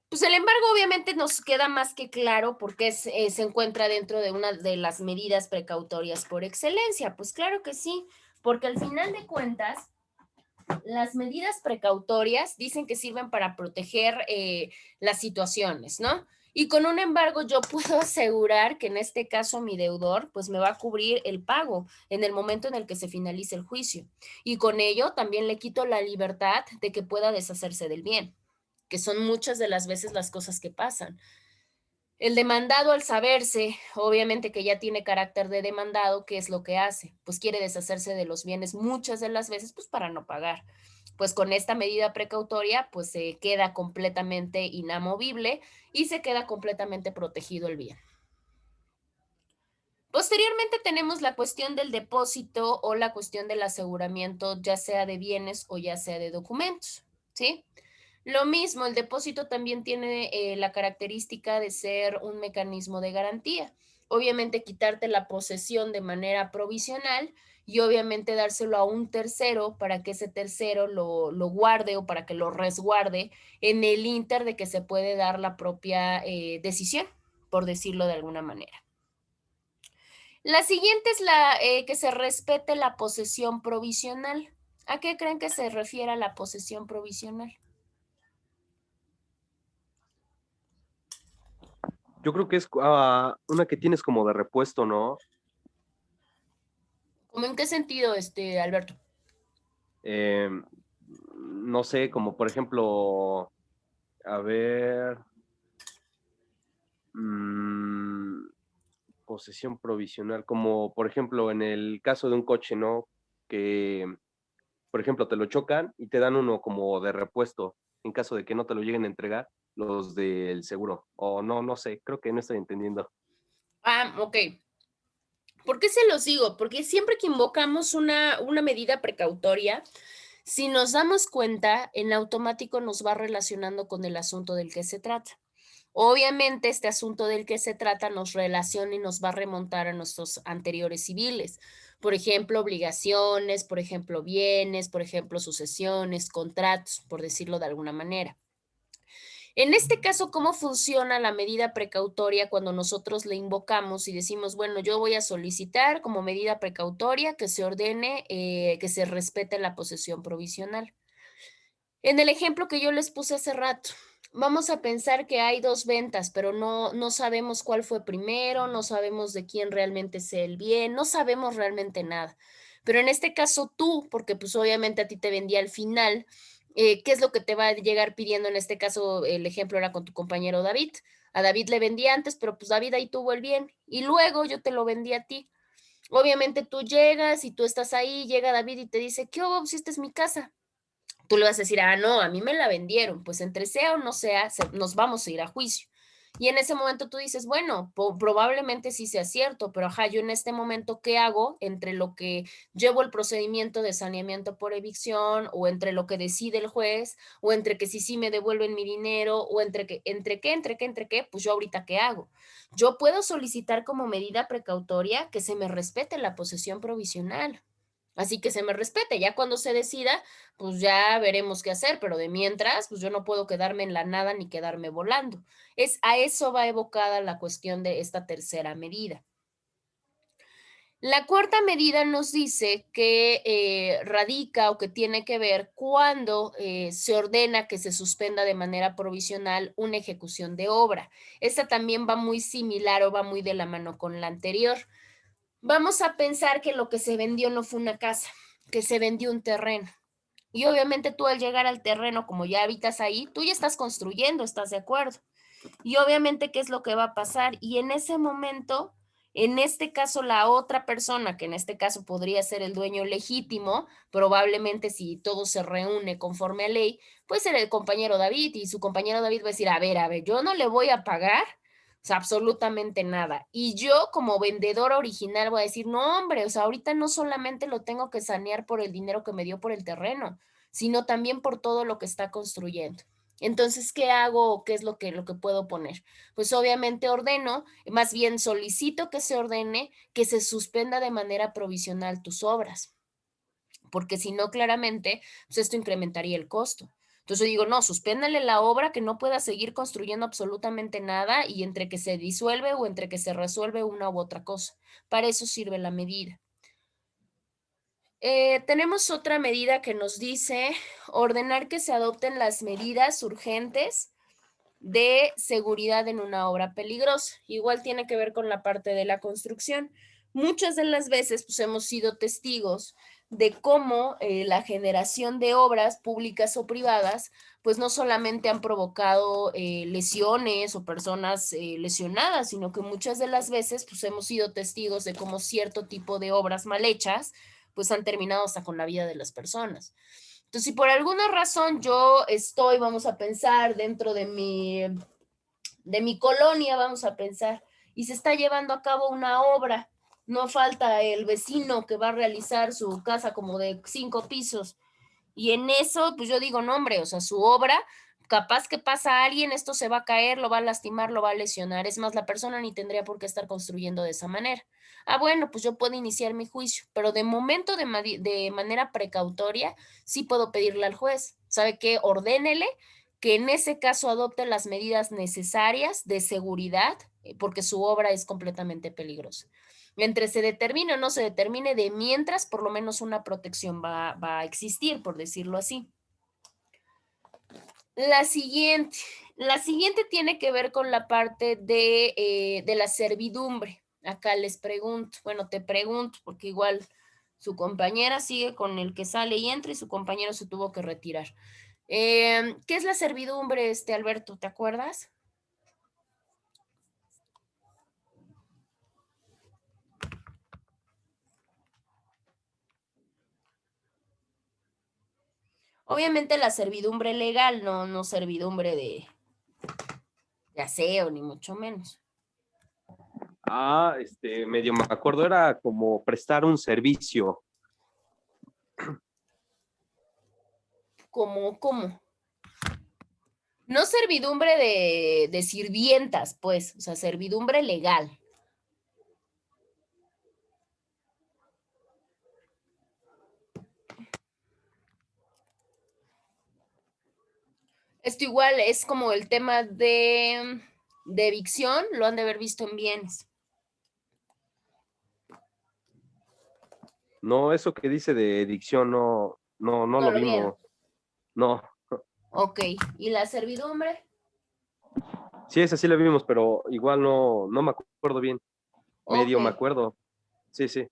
A: Pues el embargo obviamente nos queda más que claro porque se encuentra dentro de una de las medidas precautorias por excelencia. Pues claro que sí, porque al final de cuentas, las medidas precautorias dicen que sirven para proteger las situaciones, ¿no? Y con un embargo yo puedo asegurar que en este caso mi deudor pues me va a cubrir el pago en el momento en el que se finalice el juicio. Y con ello también le quito la libertad de que pueda deshacerse del bien, que son muchas de las veces las cosas que pasan. El demandado, al saberse, obviamente que ya tiene carácter de demandado, ¿qué es lo que hace? Pues quiere deshacerse de los bienes muchas de las veces, pues para no pagar. Pues con esta medida precautoria, pues se queda completamente inamovible y se queda completamente protegido el bien. Posteriormente tenemos la cuestión del depósito o la cuestión del aseguramiento, ya sea de bienes o ya sea de documentos, ¿sí? Lo mismo, el depósito también tiene la característica de ser un mecanismo de garantía. Obviamente quitarte la posesión de manera provisional y obviamente dárselo a un tercero para que ese tercero lo guarde o para que lo resguarde en el inter de que se puede dar la propia decisión, por decirlo de alguna manera. La siguiente es la que se respete la posesión provisional. ¿A qué creen que se refiere la posesión provisional?
D: yo creo que es una que tienes como de repuesto, ¿no?
A: ¿Cómo en qué sentido, Alberto?
D: Eh, no sé, como por ejemplo, a ver, posesión provisional, como por ejemplo en el caso de un coche, ¿no? Que, por ejemplo, te lo chocan y te dan uno como de repuesto en caso de que no te lo lleguen a entregar los del seguro. O no, no sé, creo que no estoy entendiendo.
A: Ah, ok. ¿Por qué se los digo? Porque siempre que invocamos una medida precautoria, Si nos damos cuenta, en automático nos va relacionando con el asunto del que se trata. Obviamente, este asunto del que se trata nos relaciona y nos va a remontar a nuestros anteriores civiles. Por ejemplo, obligaciones, por ejemplo, bienes, por ejemplo, sucesiones, contratos, por decirlo de alguna manera. En este caso, ¿cómo funciona la medida precautoria cuando nosotros le invocamos y decimos, bueno, yo voy a solicitar como medida precautoria que se ordene, que se respete la posesión provisional? En el ejemplo que yo les puse hace rato, vamos a pensar que hay 2 ventas, pero no sabemos cuál fue primero, no sabemos de quién realmente es el bien, no sabemos realmente nada. Pero en este caso tú, porque pues obviamente a ti te vendía al final, ¿qué es lo que te va a llegar pidiendo? En este caso, el ejemplo era con tu compañero David. A David le vendí antes, pero pues David ahí tuvo el bien y luego yo te lo vendí a ti. Obviamente tú llegas y tú estás ahí, llega David y te dice, ¿qué hubo? Si esta es mi casa. Tú le vas a decir, ah, no, a mí me la vendieron, pues entre sea o no sea, nos vamos a ir a juicio. Y en ese momento tú dices, bueno, probablemente sí sea cierto, pero ajá, yo en este momento, ¿qué hago entre lo que llevo el procedimiento de saneamiento por evicción o entre lo que decide el juez o entre que sí me devuelven mi dinero o entre qué, pues yo ahorita qué hago? Yo puedo solicitar como medida precautoria que se me respete la posesión provisional. Así que se me respete, ya cuando se decida, pues ya veremos qué hacer, pero de mientras, pues yo no puedo quedarme en la nada ni quedarme volando. A eso va evocada la cuestión de esta tercera medida. La cuarta medida nos dice que radica o que tiene que ver cuando se ordena que se suspenda de manera provisional una ejecución de obra. Esta también va muy similar o va muy de la mano con la anterior. Vamos a pensar que lo que se vendió no fue una casa, que se vendió un terreno. Y obviamente tú al llegar al terreno, como ya habitas ahí, tú ya estás construyendo, ¿estás de acuerdo? Y obviamente, ¿qué es lo que va a pasar? Y en ese momento, en este caso, la otra persona, que en este caso podría ser el dueño legítimo, probablemente si todo se reúne conforme a ley, puede ser el compañero David y su compañero David va a decir, a ver, yo no le voy a pagar, o sea, absolutamente nada. Y yo como vendedora original voy a decir, no, hombre, o sea, ahorita no solamente lo tengo que sanear por el dinero que me dio por el terreno, sino también por todo lo que está construyendo. Entonces, ¿qué hago? ¿Qué es lo que puedo poner? Pues obviamente ordeno, más bien solicito que se ordene que se suspenda de manera provisional tus obras, porque si no, claramente, pues esto incrementaría el costo. Entonces digo, no, suspéndale la obra, que no pueda seguir construyendo absolutamente nada y entre que se disuelve o entre que se resuelve una u otra cosa. Para eso sirve la medida. Tenemos otra medida que nos dice ordenar que se adopten las medidas urgentes de seguridad en una obra peligrosa. Igual tiene que ver con la parte de la construcción. Muchas de las veces pues, hemos sido testigos de cómo la generación de obras públicas o privadas pues no solamente han provocado lesiones o personas lesionadas, sino que muchas de las veces pues hemos sido testigos de cómo cierto tipo de obras mal hechas pues han terminado hasta con la vida de las personas. Entonces, si por alguna razón yo estoy, vamos a pensar, dentro de mi colonia, vamos a pensar, y se está llevando a cabo una obra, no falta el vecino que va a realizar su casa como de 5 pisos, y en eso, pues yo digo, no, hombre, o sea, su obra, capaz que pasa a alguien, esto se va a caer, lo va a lastimar, lo va a lesionar. Es más, la persona ni tendría por qué estar construyendo de esa manera. Ah, bueno, pues yo puedo iniciar mi juicio, pero de momento, de manera precautoria, sí puedo pedirle al juez, ¿sabe qué? Ordénele que en ese caso adopte las medidas necesarias de seguridad, porque su obra es completamente peligrosa. Entre se determine o no se determine, de mientras, por lo menos una protección va a existir, por decirlo así. La siguiente tiene que ver con la parte de la servidumbre. Acá les pregunto, bueno, te pregunto, porque igual su compañera sigue con el que sale y entra y su compañero se tuvo que retirar. ¿Qué es la servidumbre, Alberto? ¿Te acuerdas? Obviamente la servidumbre legal, no servidumbre de aseo, ni mucho menos.
D: Medio me acuerdo, era como prestar un servicio.
A: ¿Cómo? No servidumbre de sirvientas, pues, o sea, servidumbre legal. Esto igual es como el tema de evicción, lo han de haber visto en bienes.
D: No, eso que dice de dicción no
A: No
D: lo
A: lo vieron.
D: vimos. No,
A: Ok, ¿y la servidumbre?
D: sí, esa sí la vimos, pero igual no me acuerdo bien.
A: Ok.
D: Medio me acuerdo. Sí, sí.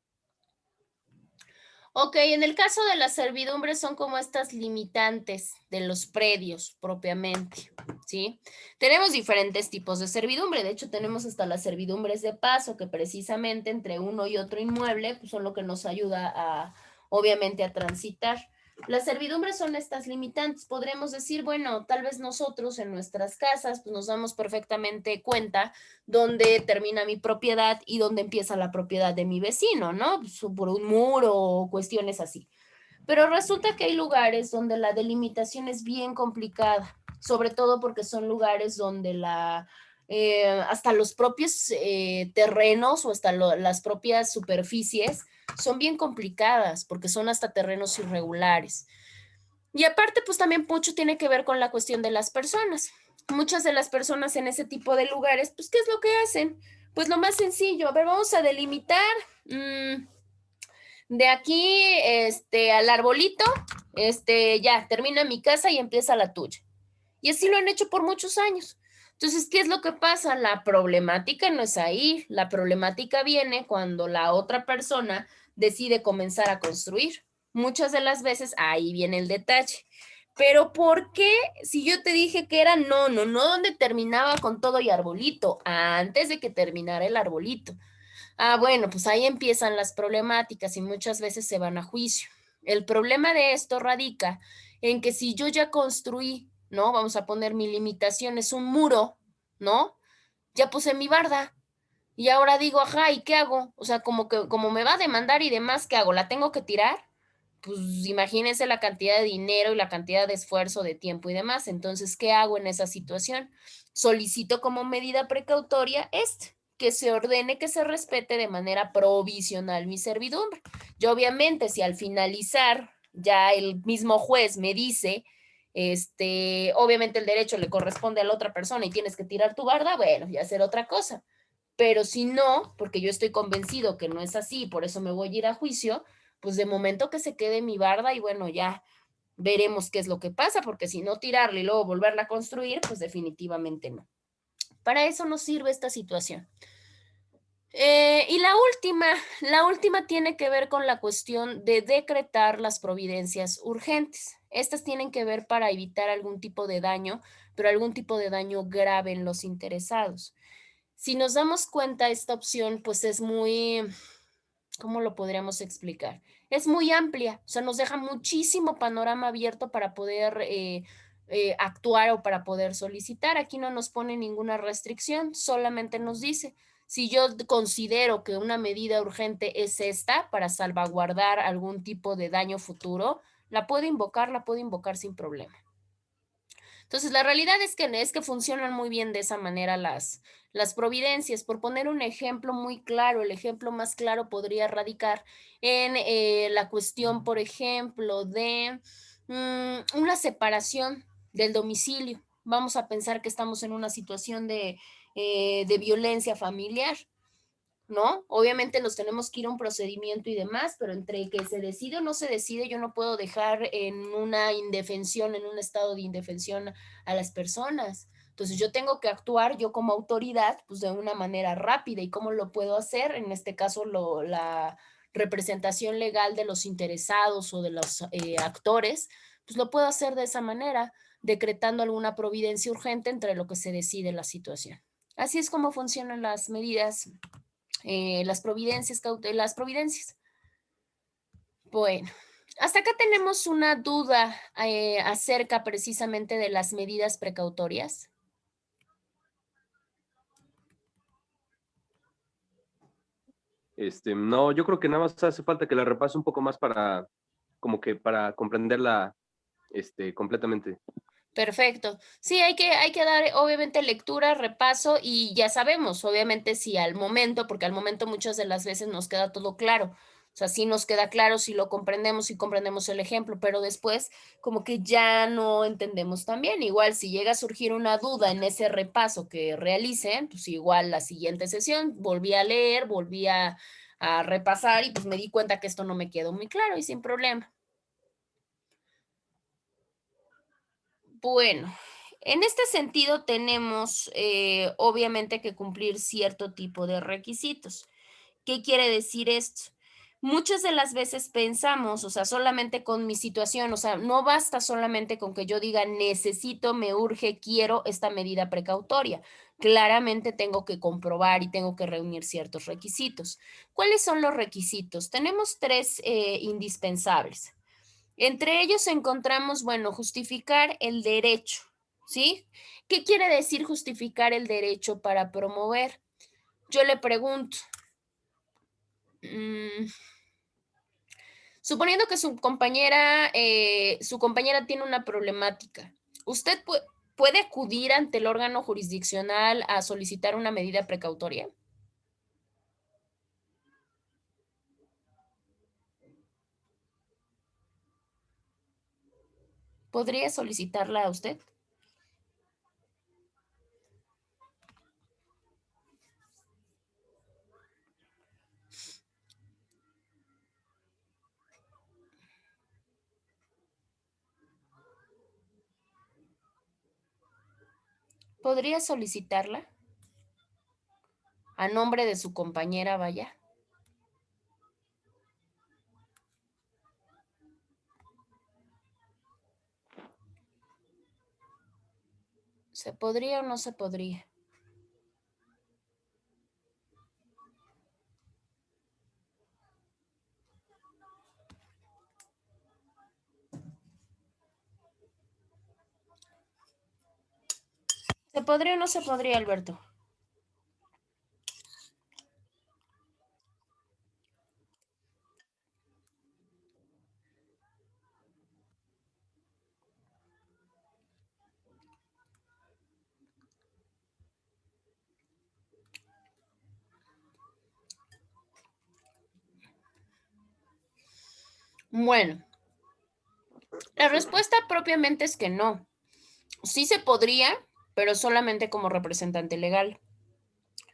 A: Ok, en el caso de las servidumbres son como estas limitantes de los predios propiamente, ¿sí? Tenemos diferentes tipos de servidumbre, de hecho tenemos hasta las servidumbres de paso que precisamente entre uno y otro inmueble pues, son lo que nos ayuda a, obviamente, a transitar. Las servidumbres son estas limitantes. Podremos decir, bueno, tal vez nosotros en nuestras casas pues nos damos perfectamente cuenta dónde termina mi propiedad y dónde empieza la propiedad de mi vecino, ¿no? Pues, por un muro o cuestiones así. Pero resulta que hay lugares donde la delimitación es bien complicada, sobre todo porque son lugares donde hasta los propios terrenos o hasta las propias superficies son bien complicadas porque son hasta terrenos irregulares. Y aparte, pues también mucho tiene que ver con la cuestión de las personas. Muchas de las personas en ese tipo de lugares, pues, ¿qué es lo que hacen? Pues lo más sencillo, a ver, vamos a delimitar de aquí al arbolito, ya termina mi casa y empieza la tuya. Y así lo han hecho por muchos años. Entonces, ¿qué es lo que pasa? La problemática no es ahí, la problemática viene cuando la otra persona decide comenzar a construir. Muchas de las veces ahí viene el detalle. Pero ¿por qué si yo te dije que era no donde terminaba con todo y arbolito, antes de que terminara el arbolito? Ah, bueno, pues ahí empiezan las problemáticas y muchas veces se van a juicio. El problema de esto radica en que si yo ya construí, ¿no? Vamos a poner mi limitación, es un muro, ¿no? Ya puse mi barda y ahora digo, ajá, ¿y qué hago? O sea, como me va a demandar y demás, ¿qué hago? ¿La tengo que tirar? Pues imagínense la cantidad de dinero y la cantidad de esfuerzo, de tiempo y demás. Entonces, ¿qué hago en esa situación? Solicito como medida precautoria que se ordene que se respete de manera provisional mi servidumbre. Yo obviamente, si al finalizar ya el mismo juez me dice, obviamente el derecho le corresponde a la otra persona y tienes que tirar tu barda, bueno, ya será otra cosa. Pero si no, porque yo estoy convencido que no es así, por eso me voy a ir a juicio, pues de momento que se quede mi barda y bueno, ya veremos qué es lo que pasa, porque si no tirarla y luego volverla a construir, pues definitivamente no. Para eso nos sirve esta situación. Y la última tiene que ver con la cuestión de decretar las providencias urgentes. Estas tienen que ver para evitar algún tipo de daño, pero algún tipo de daño grave en los interesados. Si nos damos cuenta, esta opción pues es muy, ¿cómo lo podríamos explicar? Es muy amplia, o sea, nos deja muchísimo panorama abierto para poder actuar o para poder solicitar. Aquí no nos pone ninguna restricción, solamente nos dice, si yo considero que una medida urgente es esta para salvaguardar algún tipo de daño futuro, la puedo invocar sin problema. Entonces, la realidad es que funcionan muy bien de esa manera las providencias. Por poner un ejemplo muy claro, el ejemplo más claro podría radicar en la cuestión, por ejemplo, de una separación del domicilio. Vamos a pensar que estamos en una situación de violencia familiar. ¿No? Obviamente nos tenemos que ir a un procedimiento y demás, pero entre que se decide o no se decide, yo no puedo dejar en una indefensión, en un estado de indefensión a las personas. Entonces yo tengo que actuar yo como autoridad, pues de una manera rápida. ¿Y cómo lo puedo hacer? En este caso, la representación legal de los interesados o de los actores, pues lo puedo hacer de esa manera, decretando alguna providencia urgente entre lo que se decide la situación. Así es como funcionan las medidas las providencias. Bueno, hasta acá tenemos una duda acerca precisamente de las medidas precautorias.
D: No, yo creo que nada más hace falta que la repase un poco más para comprender la completamente.
A: Perfecto. Sí, hay que dar obviamente lectura, repaso y ya sabemos, obviamente si al momento, porque al momento muchas de las veces nos queda todo claro. O sea, sí nos queda claro si lo comprendemos, si comprendemos el ejemplo, pero después como que ya no entendemos tan bien. Igual si llega a surgir una duda en ese repaso que realicen, pues igual la siguiente sesión volví a leer, volví a repasar y pues me di cuenta que esto no me quedó muy claro y sin problema. Bueno, en este sentido tenemos obviamente que cumplir cierto tipo de requisitos. ¿Qué quiere decir esto? Muchas de las veces pensamos, o sea, solamente con mi situación, o sea, no basta solamente con que yo diga necesito, me urge, quiero esta medida precautoria. Claramente tengo que comprobar y tengo que reunir ciertos requisitos. ¿Cuáles son los requisitos? Tenemos tres indispensables. Entre ellos encontramos, bueno, justificar el derecho, ¿sí? ¿Qué quiere decir justificar el derecho para promover? Yo le pregunto, suponiendo que su compañera tiene una problemática, ¿usted puede acudir ante el órgano jurisdiccional a solicitar una medida precautoria? ¿Podría solicitarla a usted? ¿Podría solicitarla? A nombre de su compañera, vaya. ¿Se podría o no se podría? ¿Se podría o no se podría, Alberto? Bueno, la respuesta propiamente es que no. Sí se podría, pero solamente como representante legal.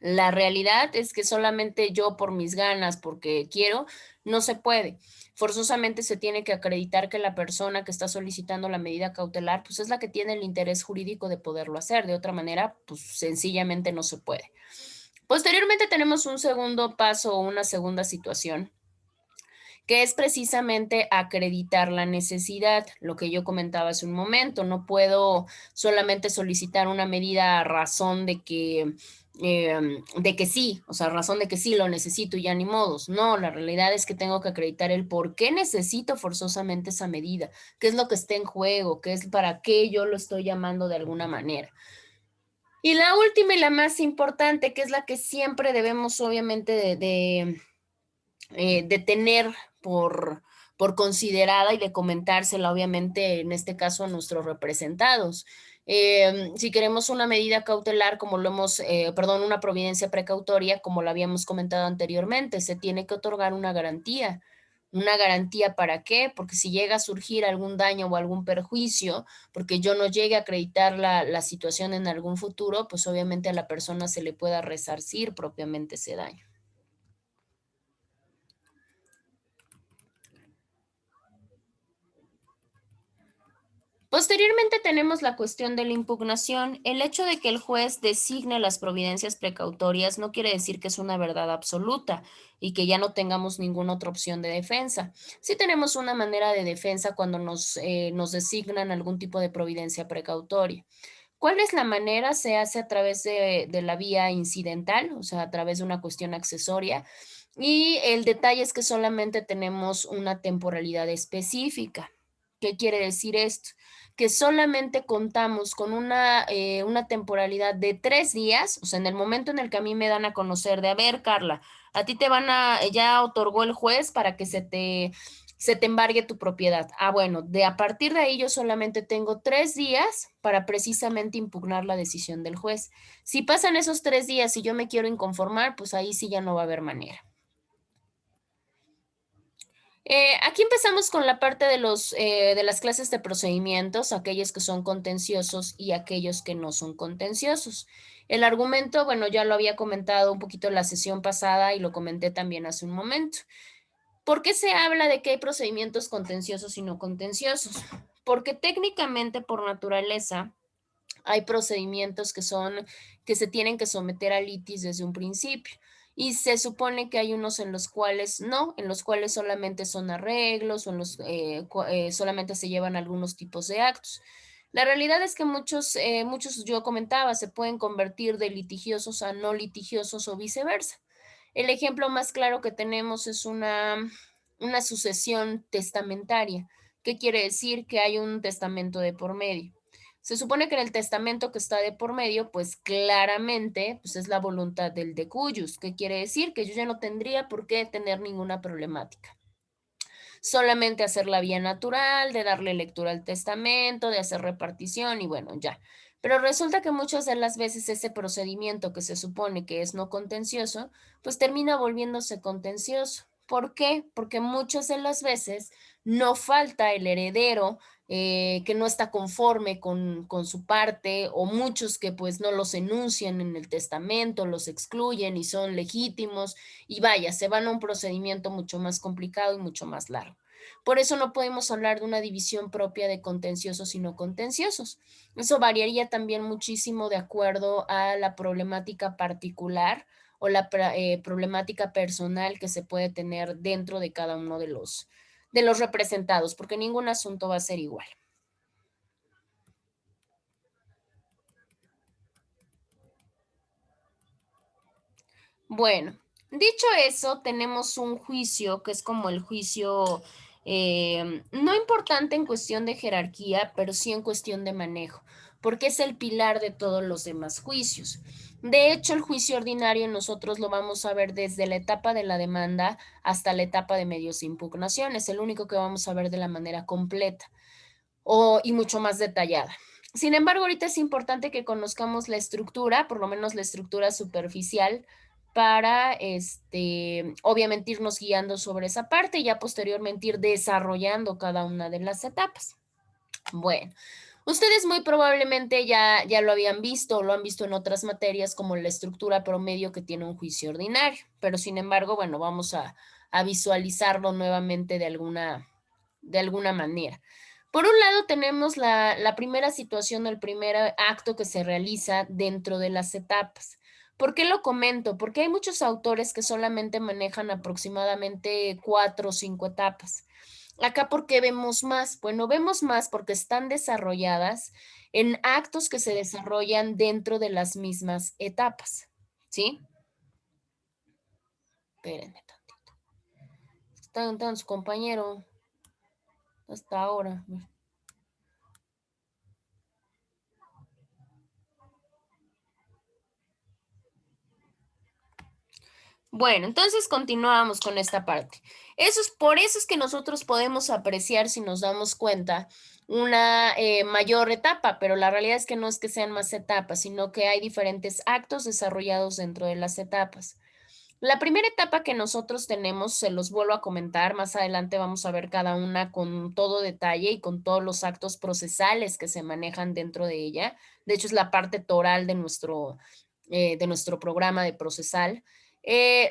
A: La realidad es que solamente yo por mis ganas, porque quiero, no se puede. Forzosamente se tiene que acreditar que la persona que está solicitando la medida cautelar, pues es la que tiene el interés jurídico de poderlo hacer. De otra manera, pues sencillamente no se puede. Posteriormente tenemos un segundo paso o una segunda situación, que es precisamente acreditar la necesidad, lo que yo comentaba hace un momento. No puedo solamente solicitar una medida a razón de que sí, o sea, razón de que sí lo necesito y ya ni modos. No, la realidad es que tengo que acreditar el por qué necesito forzosamente esa medida, qué es lo que está en juego, qué es para qué yo lo estoy llamando de alguna manera. Y la última y la más importante, que es la que siempre debemos obviamente de tener por considerada y de comentársela, obviamente, en este caso a nuestros representados. Si queremos una medida cautelar, como perdón, una providencia precautoria, como lo habíamos comentado anteriormente, se tiene que otorgar una garantía. ¿Una garantía para qué? Porque si llega a surgir algún daño o algún perjuicio, porque yo no llegue a acreditar la situación en algún futuro, pues obviamente a la persona se le pueda resarcir propiamente ese daño. Posteriormente tenemos la cuestión de la impugnación. El hecho de que el juez designe las providencias precautorias no quiere decir que es una verdad absoluta y que ya no tengamos ninguna otra opción de defensa. Sí tenemos una manera de defensa cuando nos designan algún tipo de providencia precautoria. ¿Cuál es la manera? Se hace a través de la vía incidental, o sea, a través de una cuestión accesoria. Y el detalle es que solamente tenemos una temporalidad específica. ¿Qué quiere decir esto? Que solamente contamos con una temporalidad de 3 días, o sea, en el momento en el que a mí me dan a conocer de, a ver, Carla, a ti ya otorgó el juez para que se te embargue tu propiedad. Ah, bueno, a partir de ahí yo solamente tengo 3 días para precisamente impugnar la decisión del juez. Si pasan esos 3 días y yo me quiero inconformar, pues ahí sí ya no va a haber manera. Aquí empezamos con la parte de las clases de procedimientos, aquellos que son contenciosos y aquellos que no son contenciosos. El argumento, bueno, ya lo había comentado un poquito en la sesión pasada y lo comenté también hace un momento. ¿Por qué se habla de que hay procedimientos contenciosos y no contenciosos? Porque técnicamente, por naturaleza, hay procedimientos que se tienen que someter a litis desde un principio. Y se supone que hay unos en los cuales no, en los cuales solamente son arreglos o en los solamente se llevan algunos tipos de actos. La realidad es que muchos, yo comentaba, se pueden convertir de litigiosos a no litigiosos o viceversa. El ejemplo más claro que tenemos es una sucesión testamentaria. ¿Qué quiere decir? Que hay un testamento de por medio. Se supone que en el testamento que está de por medio, pues claramente pues es la voluntad del decuyus, que quiere decir que yo ya no tendría por qué tener ninguna problemática. Solamente hacer la vía natural, de darle lectura al testamento, de hacer repartición y bueno, ya. Pero resulta que muchas de las veces ese procedimiento que se supone que es no contencioso, pues termina volviéndose contencioso. ¿Por qué? Porque muchas de las veces no falta el heredero que no está conforme con su parte o muchos que pues no los enuncian en el testamento, los excluyen y son legítimos y vaya, se van a un procedimiento mucho más complicado y mucho más largo. Por eso no podemos hablar de una división propia de contenciosos y no contenciosos. Eso variaría también muchísimo de acuerdo a la problemática particular o la problemática personal que se puede tener dentro de cada uno de los representados, porque ningún asunto va a ser igual. Bueno, dicho eso, tenemos un juicio que es como el juicio no importante en cuestión de jerarquía, pero sí en cuestión de manejo, porque es el pilar de todos los demás juicios. De hecho, el juicio ordinario nosotros lo vamos a ver desde la etapa de la demanda hasta la etapa de medios de impugnación. Es el único que vamos a ver de la manera completa y mucho más detallada. Sin embargo, ahorita es importante que conozcamos la estructura, por lo menos la estructura superficial, para obviamente irnos guiando sobre esa parte y ya posteriormente ir desarrollando cada una de las etapas. Bueno, ustedes muy probablemente ya lo habían visto o lo han visto en otras materias como la estructura promedio que tiene un juicio ordinario, pero sin embargo, bueno, vamos a visualizarlo nuevamente de alguna manera. Por un lado tenemos la primera situación, el primer acto que se realiza dentro de las etapas. ¿Por qué lo comento? Porque hay muchos autores que solamente manejan aproximadamente 4 o 5 etapas. Acá, ¿por qué vemos más? Bueno, vemos más porque están desarrolladas en actos que se desarrollan dentro de las mismas etapas, ¿sí? Espérenme tantito. Está su compañero hasta ahora. Bueno, entonces continuamos con esta parte. Por eso es que nosotros podemos apreciar, si nos damos cuenta, una mayor etapa, pero la realidad es que no es que sean más etapas, sino que hay diferentes actos desarrollados dentro de las etapas. La primera etapa que nosotros tenemos, se los vuelvo a comentar, más adelante vamos a ver cada una con todo detalle y con todos los actos procesales que se manejan dentro de ella. De hecho, es la parte toral de nuestro programa de procesal.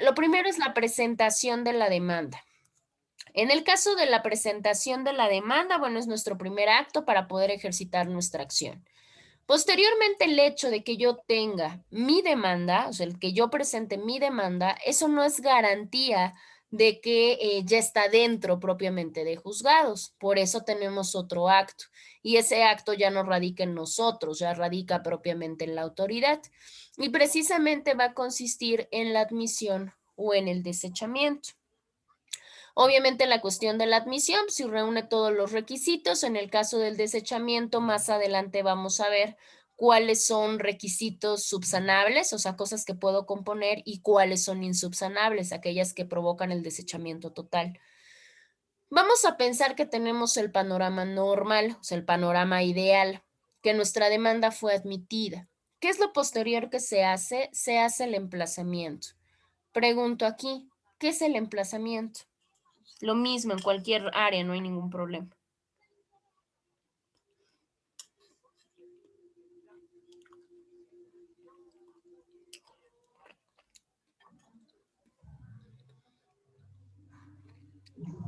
A: Lo primero es la presentación de la demanda. En el caso de la presentación de la demanda, bueno, es nuestro primer acto para poder ejercitar nuestra acción. Posteriormente, el hecho de que yo tenga mi demanda, o sea, el que yo presente mi demanda, eso no es garantía de que ya está dentro propiamente de juzgados. Por eso tenemos otro acto. Y ese acto ya no radica en nosotros, ya radica propiamente en la autoridad. Y precisamente va a consistir en la admisión o en el desechamiento. Obviamente la cuestión de la admisión, si reúne todos los requisitos, en el caso del desechamiento, más adelante vamos a ver cuáles son requisitos subsanables, o sea, cosas que puedo componer, y cuáles son insubsanables, aquellas que provocan el desechamiento total. Vamos a pensar que tenemos el panorama normal, o sea, el panorama ideal, que nuestra demanda fue admitida. ¿Qué es lo posterior que se hace? Se hace el emplazamiento. Pregunto aquí, ¿qué es el emplazamiento? Lo mismo en cualquier área, no hay ningún problema.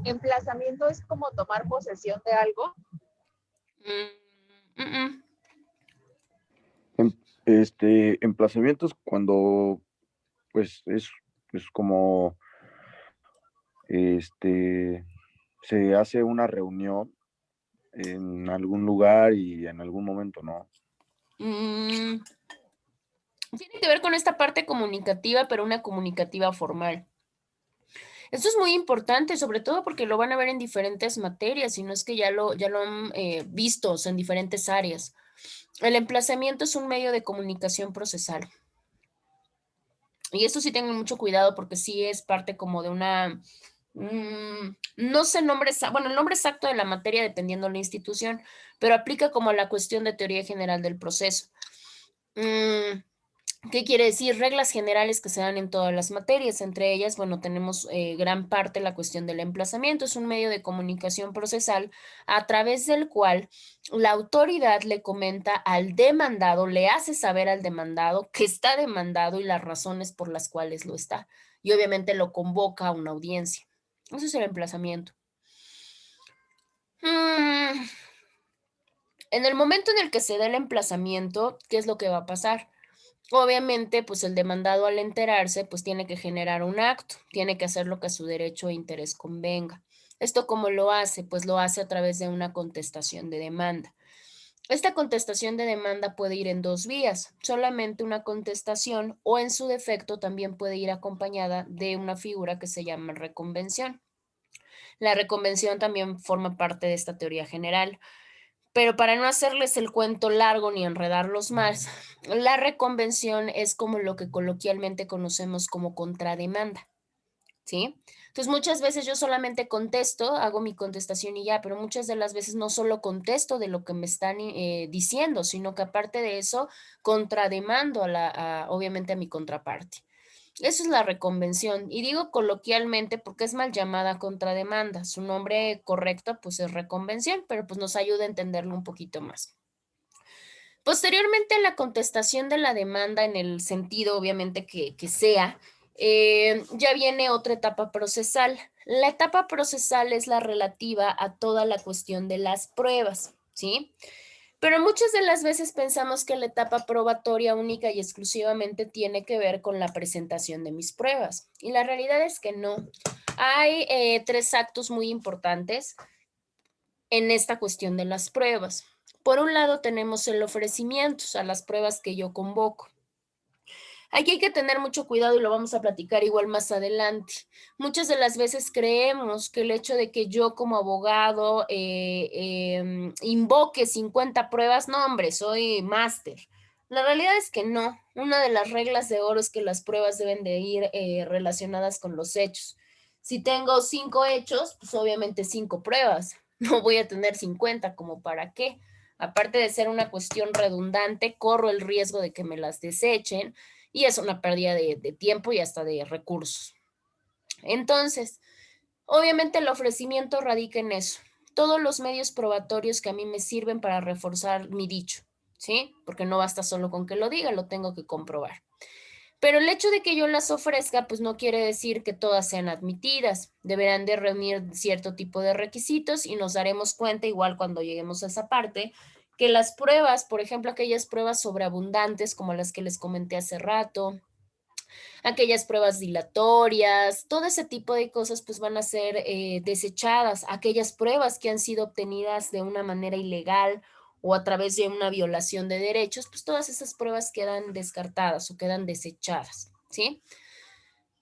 C: Emplazamiento es como tomar posesión de algo.
A: Mm, mm, mm.
E: Emplazamientos cuando pues es como se hace una reunión en algún lugar y en algún momento, ¿no?
A: Tiene que ver con esta parte comunicativa, pero una comunicativa formal. Esto es muy importante, sobre todo porque lo van a ver en diferentes materias, y no es que ya lo han visto, o sea, en diferentes áreas. El emplazamiento es un medio de comunicación procesal. Y esto sí tengan mucho cuidado porque sí es parte como de una, no sé el nombre, bueno, el nombre exacto de la materia dependiendo de la institución, pero aplica como a la cuestión de teoría general del proceso. ¿Qué quiere decir? Reglas generales que se dan en todas las materias. Entre ellas, bueno, tenemos gran parte la cuestión del emplazamiento. Es un medio de comunicación procesal a través del cual la autoridad le comenta al demandado, le hace saber al demandado que está demandado y las razones por las cuales lo está. Y obviamente lo convoca a una audiencia. Eso es el emplazamiento. En el momento en el que se da el emplazamiento, ¿qué es lo que va a pasar? Obviamente, pues el demandado al enterarse, pues tiene que generar un acto, tiene que hacer lo que a su derecho e interés convenga. ¿Esto cómo lo hace? Pues lo hace a través de una contestación de demanda. Esta contestación de demanda puede ir en dos vías, solamente una contestación o en su defecto también puede ir acompañada de una figura que se llama reconvención. La reconvención también forma parte de esta teoría general. Pero para no hacerles el cuento largo ni enredarlos más, la reconvención es como lo que coloquialmente conocemos como contrademanda, ¿sí? Entonces muchas veces yo solamente contesto, hago mi contestación y ya, pero muchas de las veces no solo contesto de lo que me están diciendo, sino que aparte de eso, contrademando obviamente a mi contraparte. Eso es la reconvención. Y digo coloquialmente porque es mal llamada contrademanda. Su nombre correcto pues es reconvención, pero pues nos ayuda a entenderlo un poquito más. Posteriormente, la contestación de la demanda en el sentido obviamente que sea, ya viene otra etapa procesal. La etapa procesal es la relativa a toda la cuestión de las pruebas, ¿sí? Pero muchas de las veces pensamos que la etapa probatoria única y exclusivamente tiene que ver con la presentación de mis pruebas. Y la realidad es que no. Hay tres actos muy importantes en esta cuestión de las pruebas. Por un lado tenemos el ofrecimiento a las pruebas que yo convoco. Aquí hay que tener mucho cuidado y lo vamos a platicar igual más adelante. Muchas de las veces creemos que el hecho de que yo como abogado invoque 50 pruebas, no hombre, soy máster. La realidad es que no. Una de las reglas de oro es que las pruebas deben de ir relacionadas con los hechos. Si tengo 5 hechos, pues obviamente 5 pruebas. No voy a tener 50, ¿como para qué? Aparte de ser una cuestión redundante, corro el riesgo de que me las desechen y es una pérdida de tiempo y hasta de recursos. Entonces, obviamente el ofrecimiento radica en eso. Todos los medios probatorios que a mí me sirven para reforzar mi dicho, ¿sí? Porque no basta solo con que lo diga, lo tengo que comprobar. Pero el hecho de que yo las ofrezca, pues no quiere decir que todas sean admitidas. Deberán de reunir cierto tipo de requisitos y nos daremos cuenta, igual cuando lleguemos a esa parte, que las pruebas, por ejemplo, aquellas pruebas sobreabundantes como las que les comenté hace rato, aquellas pruebas dilatorias, todo ese tipo de cosas pues van a ser desechadas. Aquellas pruebas que han sido obtenidas de una manera ilegal o a través de una violación de derechos, pues todas esas pruebas quedan descartadas o quedan desechadas, ¿sí?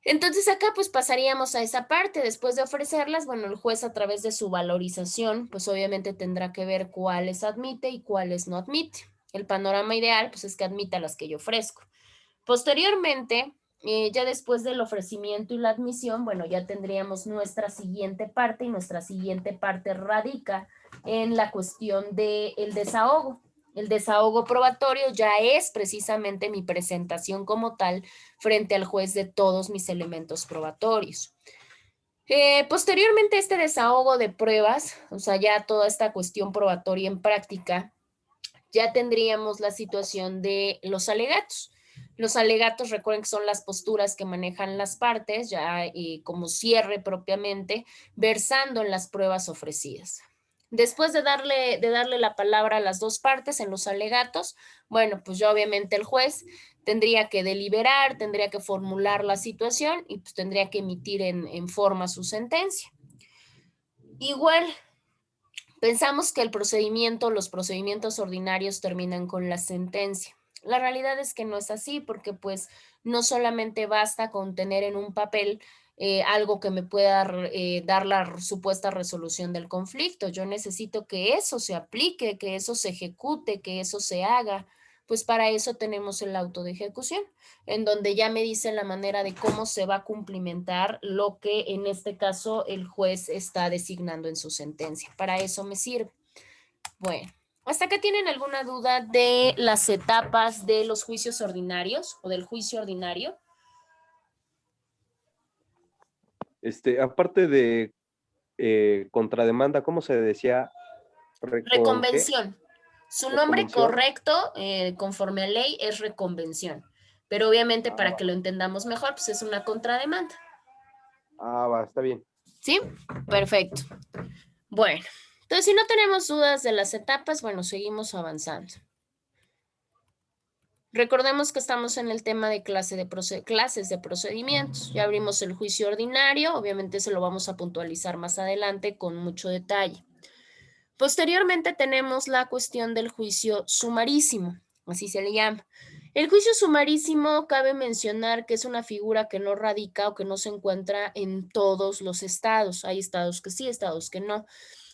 A: Entonces acá pues pasaríamos a esa parte. Después de ofrecerlas, bueno, el juez a través de su valorización pues obviamente tendrá que ver cuáles admite y cuáles no admite. El panorama ideal pues es que admita las que yo ofrezco. Posteriormente, ya después del ofrecimiento y la admisión, bueno, ya tendríamos nuestra siguiente parte, y nuestra siguiente parte radica en la cuestión del desahogo. El desahogo probatorio ya es precisamente mi presentación como tal frente al juez de todos mis elementos probatorios. Posteriormente a este desahogo de pruebas, o sea, ya toda esta cuestión probatoria en práctica, ya tendríamos la situación de los alegatos. Los alegatos, recuerden que son las posturas que manejan las partes, ya como cierre propiamente, versando en las pruebas ofrecidas. Después de darle la palabra a las dos partes en los alegatos, bueno, pues ya obviamente el juez tendría que deliberar, tendría que formular la situación y pues tendría que emitir en forma su sentencia. Igual, pensamos que los procedimientos ordinarios terminan con la sentencia. La realidad es que no es así, porque pues no solamente basta con tener en un papel algo que me pueda dar la supuesta resolución del conflicto. Yo necesito que eso se aplique, que eso se ejecute, que eso se haga. Pues para eso tenemos el auto de ejecución, en donde ya me dice la manera de cómo se va a cumplimentar lo que en este caso el juez está designando en su sentencia. Para eso me sirve. Bueno, ¿hasta acá tienen alguna duda de las etapas de los juicios ordinarios o del juicio ordinario?
D: Aparte de contrademanda, ¿cómo se decía?
A: Reconvención. Su nombre
D: ¿Reconvención?
A: correcto, conforme a ley, es reconvención. Pero obviamente para que lo entendamos mejor, pues es una contrademanda.
D: Va, está bien.
A: ¿Sí? Perfecto. Bueno, entonces si no tenemos dudas de las etapas, bueno, seguimos avanzando. Recordemos que estamos en el tema de clases de procedimientos. Ya abrimos el juicio ordinario, obviamente se lo vamos a puntualizar más adelante con mucho detalle. Posteriormente tenemos la cuestión del juicio sumarísimo, así se le llama. El juicio sumarísimo cabe mencionar que es una figura que no radica o que no se encuentra en todos los estados. Hay estados que sí, estados que no.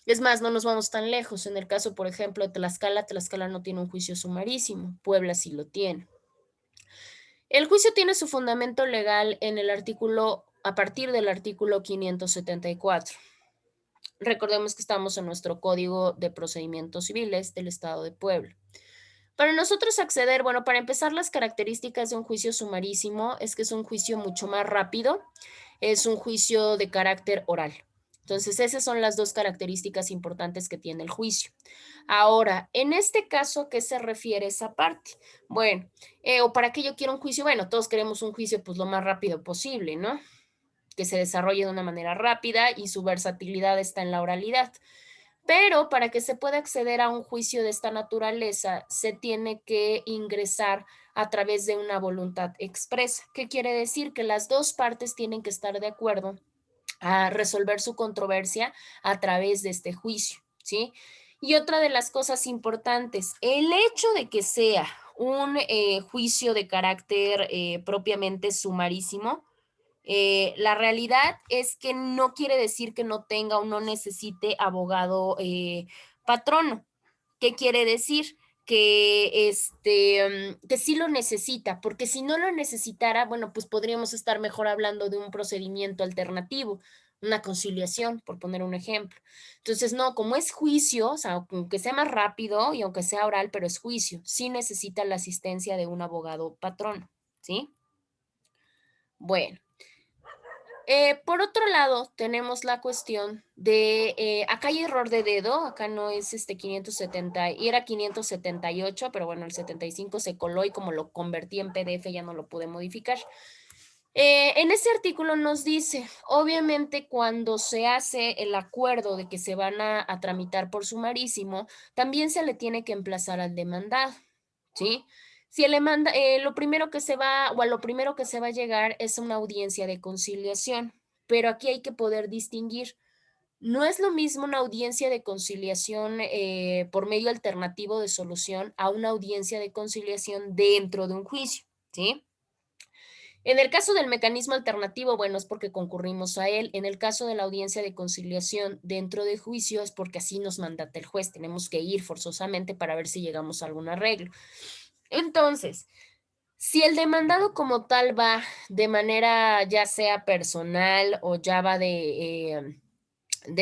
A: Es más, no nos vamos tan lejos. En el caso, por ejemplo, de Tlaxcala, Tlaxcala no tiene un juicio sumarísimo, Puebla sí lo tiene. El juicio tiene su fundamento legal en el artículo, a partir del artículo 574. Recordemos que estamos en nuestro Código de Procedimientos Civiles del Estado de Puebla. Para nosotros acceder, bueno, para empezar, las características de un juicio sumarísimo es que es un juicio mucho más rápido, es un juicio de carácter oral. Entonces, esas son las dos características importantes que tiene el juicio. Ahora, en este caso, ¿a qué se refiere esa parte? Bueno, o para qué yo quiero un juicio, bueno, todos queremos un juicio pues lo más rápido posible, ¿no? Que se desarrolle de una manera rápida y su versatilidad está en la oralidad. Pero para que se pueda acceder a un juicio de esta naturaleza, se tiene que ingresar a través de una voluntad expresa. ¿Qué quiere decir? Que las dos partes tienen que estar de acuerdo a resolver su controversia a través de este juicio, ¿sí? Y otra de las cosas importantes, el hecho de que sea un juicio de carácter propiamente sumarísimo, la realidad es que no quiere decir que no tenga o no necesite abogado patrono. ¿Qué quiere decir? Que sí lo necesita, porque si no lo necesitara, bueno, pues podríamos estar mejor hablando de un procedimiento alternativo, una conciliación, por poner un ejemplo. Entonces, no, como es juicio, o sea, aunque sea más rápido y aunque sea oral, pero es juicio, sí necesita la asistencia de un abogado patrono, ¿sí? Bueno. Por otro lado, tenemos la cuestión de, acá hay error de dedo, acá no es 570, y era 578, pero bueno, el 75 se coló y como lo convertí en PDF ya no lo pude modificar. En ese artículo nos dice, obviamente cuando se hace el acuerdo de que se van a tramitar por sumarísimo, también se le tiene que emplazar al demandado, ¿sí? Si le manda, lo primero que se va, o a lo primero que se va a llegar es una audiencia de conciliación, pero aquí hay que poder distinguir. No es lo mismo una audiencia de conciliación por medio alternativo de solución a una audiencia de conciliación dentro de un juicio, ¿sí? En el caso del mecanismo alternativo, bueno, es porque concurrimos a él. En el caso de la audiencia de conciliación dentro de juicio es porque así nos mandata el juez. Tenemos que ir forzosamente para ver si llegamos a algún arreglo. Entonces, Si el demandado como tal va de manera ya sea personal o ya va de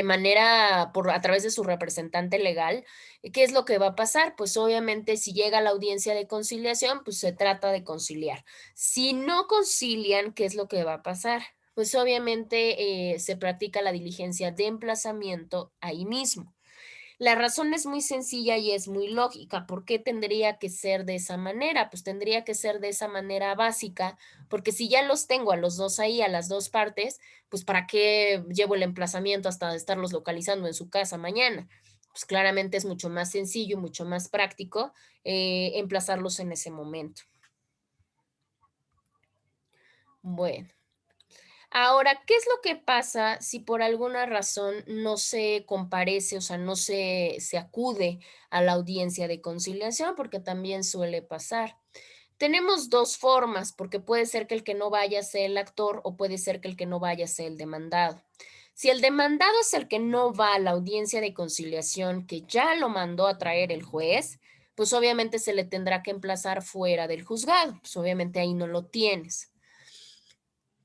A: manera a través de su representante legal, ¿qué es lo que va a pasar? Pues obviamente si llega a la audiencia de conciliación, pues se trata de conciliar. Si no concilian, ¿qué es lo que va a pasar? Pues obviamente se practica la diligencia de emplazamiento ahí mismo. La razón es muy sencilla y es muy lógica. ¿Por qué tendría que ser de esa manera? Pues tendría que ser de esa manera básica, porque si ya los tengo a los dos ahí, a las dos partes, pues ¿para qué llevo el emplazamiento hasta estarlos localizando en su casa mañana? Pues claramente es mucho más sencillo y mucho más práctico emplazarlos en ese momento. Bueno. Ahora, ¿qué es lo que pasa si por alguna razón no se comparece, o sea, no se acude a la audiencia de conciliación? Porque también suele pasar. Tenemos dos formas, porque puede ser que el que no vaya sea el actor o puede ser que el que no vaya sea el demandado. Si el demandado es el que no va a la audiencia de conciliación que ya lo mandó a traer el juez, pues obviamente se le tendrá que emplazar fuera del juzgado, pues obviamente ahí no lo tienes.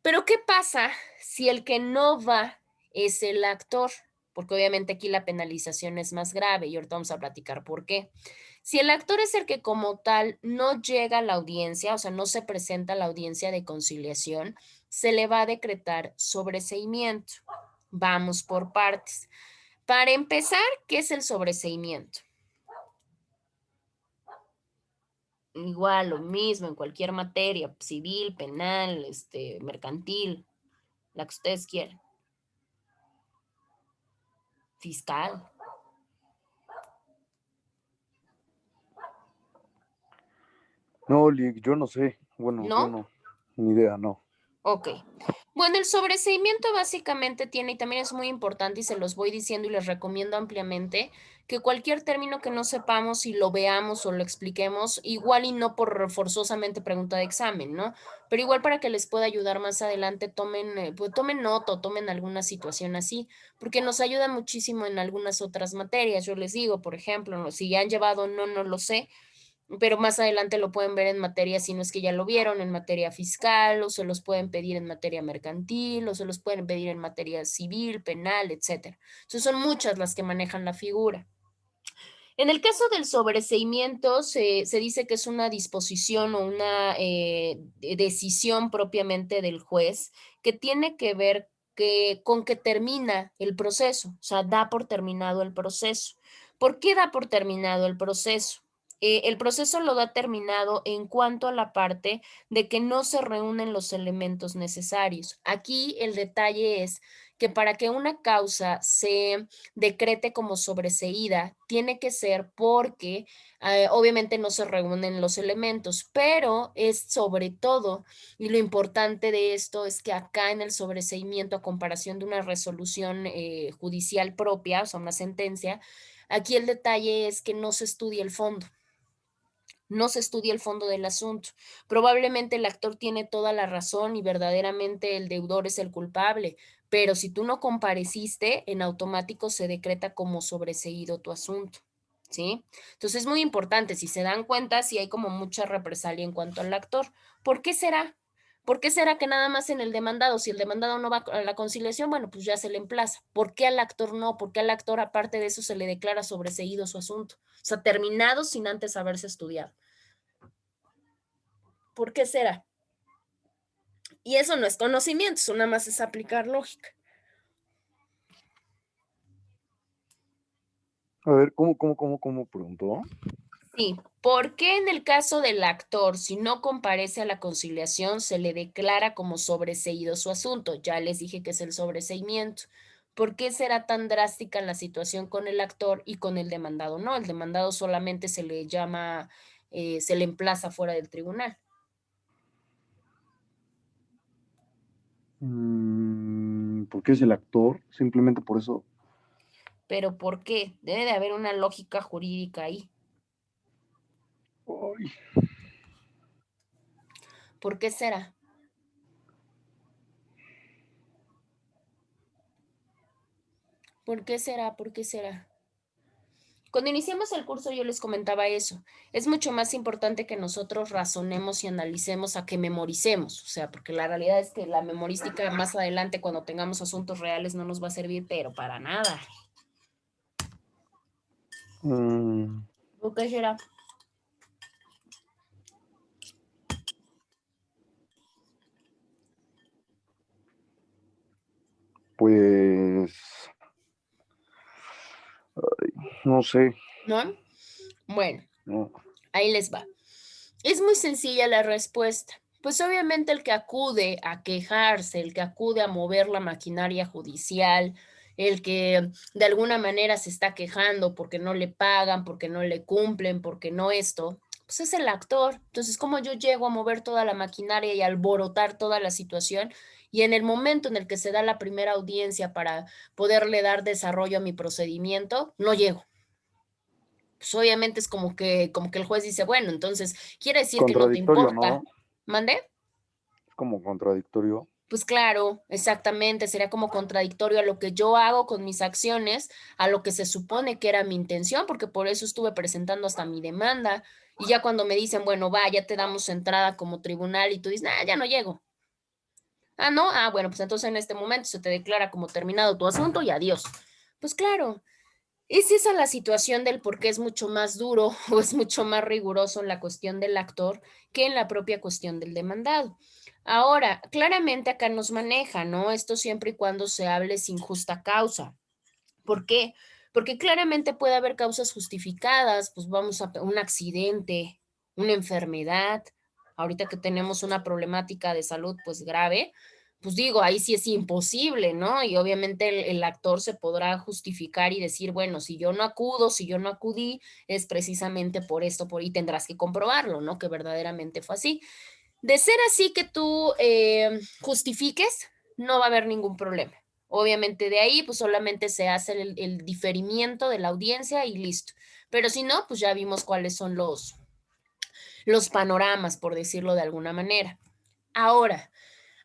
A: Pero ¿qué pasa si el que no va es el actor? Porque obviamente aquí la penalización es más grave y ahorita vamos a platicar por qué. Si el actor es el que como tal no llega a la audiencia, o sea, no se presenta a la audiencia de conciliación, se le va a decretar sobreseimiento. Vamos por partes. Para empezar, ¿qué es el sobreseimiento? Igual, lo mismo en cualquier materia, civil, penal, mercantil, la que ustedes quieran. Fiscal,
E: No, Lick, yo no sé. Bueno, yo
A: ¿no?
E: no. Ni idea, no.
A: Ok. Bueno, el sobreseimiento básicamente tiene, y también es muy importante y se los voy diciendo y les recomiendo ampliamente, que cualquier término que no sepamos y lo veamos o lo expliquemos, igual y no por forzosamente pregunta de examen, ¿no? Pero igual para que les pueda ayudar más adelante, pues tomen nota o tomen alguna situación así, porque nos ayuda muchísimo en algunas otras materias. Yo les digo, por ejemplo, si ya han llevado no lo sé, pero más adelante lo pueden ver en materia, si no es que ya lo vieron, en materia fiscal, o se los pueden pedir en materia mercantil, o se los pueden pedir en materia civil, penal, etcétera. Entonces son muchas las que manejan la figura. En el caso del sobreseimiento, se dice que es una disposición o una decisión propiamente del juez que tiene que ver con que termina el proceso, o sea, da por terminado el proceso. ¿Por qué da por terminado el proceso? El proceso lo da terminado en cuanto a la parte de que no se reúnen los elementos necesarios. Aquí el detalle es que para que una causa se decrete como sobreseída, tiene que ser porque obviamente no se reúnen los elementos, pero es sobre todo, y lo importante de esto es que acá en el sobreseimiento, a comparación de una resolución judicial propia, o sea, una sentencia, aquí el detalle es que no se estudia el fondo. No se estudia el fondo del asunto. Probablemente el actor tiene toda la razón y verdaderamente el deudor es el culpable, pero si tú no compareciste, en automático se decreta como sobreseído tu asunto, ¿sí? Entonces es muy importante, si se dan cuenta, si hay como mucha represalia en cuanto al actor. ¿Por qué será? ¿Por qué será que nada más en el demandado, si el demandado no va a la conciliación, bueno, pues ya se le emplaza? ¿Por qué al actor no? ¿Por qué al actor, aparte de eso, se le declara sobreseído su asunto? O sea, terminado sin antes haberse estudiado. ¿Por qué será? Y eso no es conocimiento, eso nada más es aplicar lógica.
E: A ver, ¿cómo preguntó?
A: Sí, ¿por qué en el caso del actor, si no comparece a la conciliación, se le declara como sobreseído su asunto? Ya les dije que es el sobreseimiento. ¿Por qué será tan drástica la situación con el actor y con el demandado? No, el demandado solamente se le llama, se le emplaza fuera del tribunal.
E: Porque es el actor, simplemente por eso.
A: ¿Pero por qué? Debe de haber una lógica jurídica ahí.
E: Ay,
A: ¿Por qué será? ¿Por qué será? ¿Por qué será? Cuando iniciamos el curso yo les comentaba eso. Es mucho más importante que nosotros razonemos y analicemos a que memoricemos. O sea, porque la realidad es que la memorística más adelante, cuando tengamos asuntos reales, no nos va a servir, pero para nada.
E: Mm,
A: ¿O qué será?
E: pues, no sé,
A: ¿No? Bueno,
E: no.
A: ahí les va. Es muy sencilla la respuesta. Pues obviamente el que acude a quejarse, el que acude a mover la maquinaria judicial, el que de alguna manera se está quejando porque no le pagan, porque no le cumplen, porque no esto, pues es el actor. Entonces, ¿cómo yo llego a mover toda la maquinaria y alborotar toda la situación? Y en el momento en el que se da la primera audiencia para poderle dar desarrollo a mi procedimiento, no llego. Pues obviamente es como que el juez dice, bueno, entonces quiere decir que no te
E: Contradictorio,
A: importa.
E: ¿no?
A: ¿Mande?
E: Es como contradictorio.
A: Pues claro, exactamente, sería como contradictorio a lo que yo hago con mis acciones, a lo que se supone que era mi intención, porque por eso estuve presentando hasta mi demanda. Y ya cuando me dicen, bueno, va, ya te damos entrada como tribunal y tú dices, nah, ya no llego. Ah, no, ah, bueno, pues entonces en este momento se te declara como terminado tu asunto y adiós. Pues claro, es esa la situación del por qué es mucho más duro o es mucho más riguroso en la cuestión del actor que en la propia cuestión del demandado. Ahora, claramente acá nos maneja, ¿no? Esto siempre y cuando se hable sin justa causa. ¿Por qué? Porque claramente puede haber causas justificadas, pues vamos a un accidente, una enfermedad, ahorita que tenemos una problemática de salud pues grave, pues digo, ahí sí es imposible, ¿no? Y obviamente el actor se podrá justificar y decir, bueno, si yo no acudo, si yo no acudí, es precisamente por esto, por ahí tendrás que comprobarlo, ¿no? Que verdaderamente fue así. De ser así que tú justifiques, no va a haber ningún problema. Obviamente de ahí, pues solamente se hace el diferimiento de la audiencia y listo. Pero si no, pues ya vimos cuáles son los panoramas, por decirlo de alguna manera. Ahora,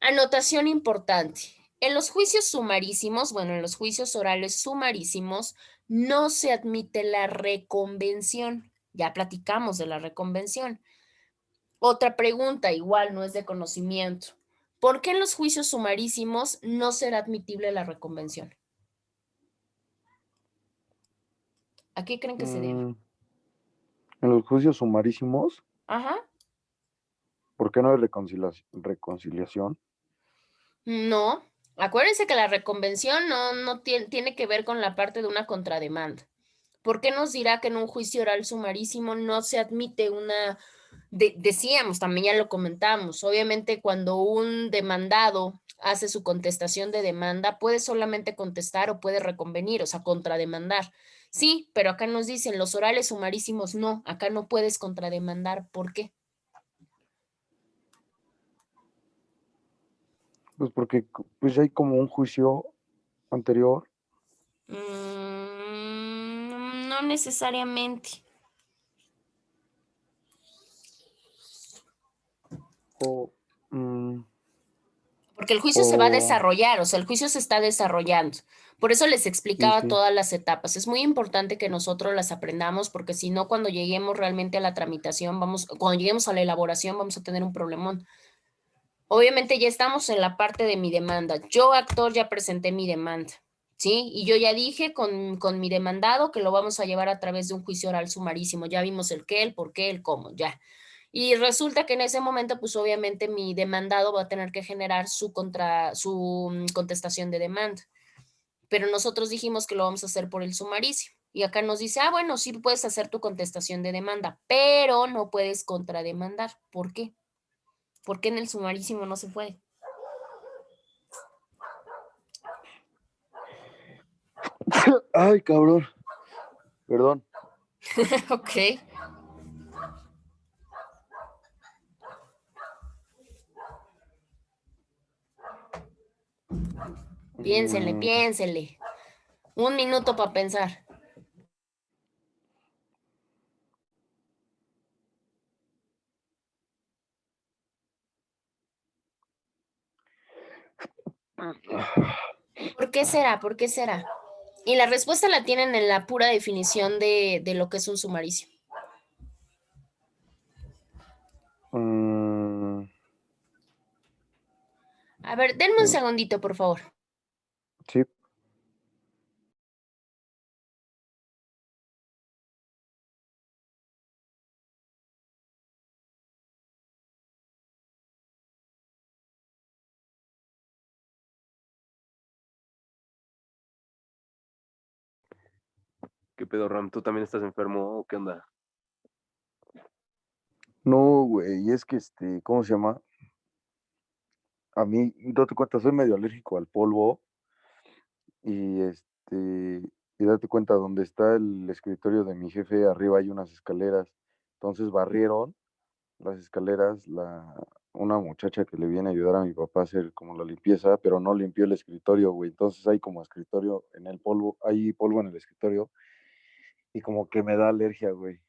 A: anotación importante. En los juicios sumarísimos, bueno, en los juicios orales sumarísimos, no se admite la reconvención. Ya platicamos de la reconvención. Otra pregunta, igual no es de conocimiento. ¿Por qué en los juicios sumarísimos no será admitible la reconvención? ¿A qué creen que se debe?
E: En los juicios sumarísimos,
A: Ajá.
E: ¿por qué no hay reconciliación?
A: No. Acuérdense que la reconvención no tiene que ver con la parte de una contrademanda. ¿Por qué nos dirá que en un juicio oral sumarísimo no se admite una, decíamos, también ya lo comentamos, obviamente cuando un demandado hace su contestación de demanda, puede solamente contestar o puede reconvenir, o sea, contrademandar. Sí, pero acá nos dicen los orales sumarísimos no, acá no puedes contrademandar. ¿Por qué?
E: Pues porque pues hay como un juicio anterior.
A: No necesariamente.
E: O, mm,
A: Porque el juicio se va a
E: o
A: desarrollar, o sea, el juicio se está desarrollando. Por eso les
E: sí,
A: explicaba
E: sí.
A: todas las etapas. Es muy importante que nosotros las aprendamos, porque si no, cuando lleguemos realmente a la tramitación, cuando lleguemos a la elaboración, vamos a tener un problemón. Obviamente ya estamos en la parte de mi demanda. Yo, actor, ya presenté mi demanda, ¿sí? Y yo ya dije con mi demandado que lo vamos a llevar a través de un juicio oral sumarísimo. Ya vimos el qué, el por qué, el cómo, ya. Y resulta que en ese momento, pues obviamente mi demandado va a tener que generar su contestación de demanda. Pero nosotros dijimos que lo vamos a hacer por el sumaricio. Y acá nos dice, ah, bueno, sí puedes hacer tu contestación de demanda, pero no puedes contrademandar. ¿Por qué? ¿Por qué en el sumarísimo no se puede?
E: Ay, cabrón. Perdón.
A: Ok. Piénsenle,
E: Mm,
A: piénsenle. Un minuto para pensar. ¿Por qué será? ¿Por qué será? Y la respuesta la tienen en la pura definición de lo que es un sumaricio. A ver, denme un segundito, por favor.
E: Sí.
D: ¿Qué pedo, Ram? ¿Tú también estás enfermo o qué onda?
E: No, güey, es que ¿cómo se llama? A mí, date cuenta, soy medio alérgico al polvo y y date cuenta, donde está el escritorio de mi jefe, arriba hay unas escaleras. Entonces barrieron las escaleras, una muchacha que le viene a ayudar a mi papá a hacer como la limpieza, pero no limpió el escritorio, güey. Entonces hay como escritorio en el polvo, hay polvo en el escritorio y como que me da alergia, güey.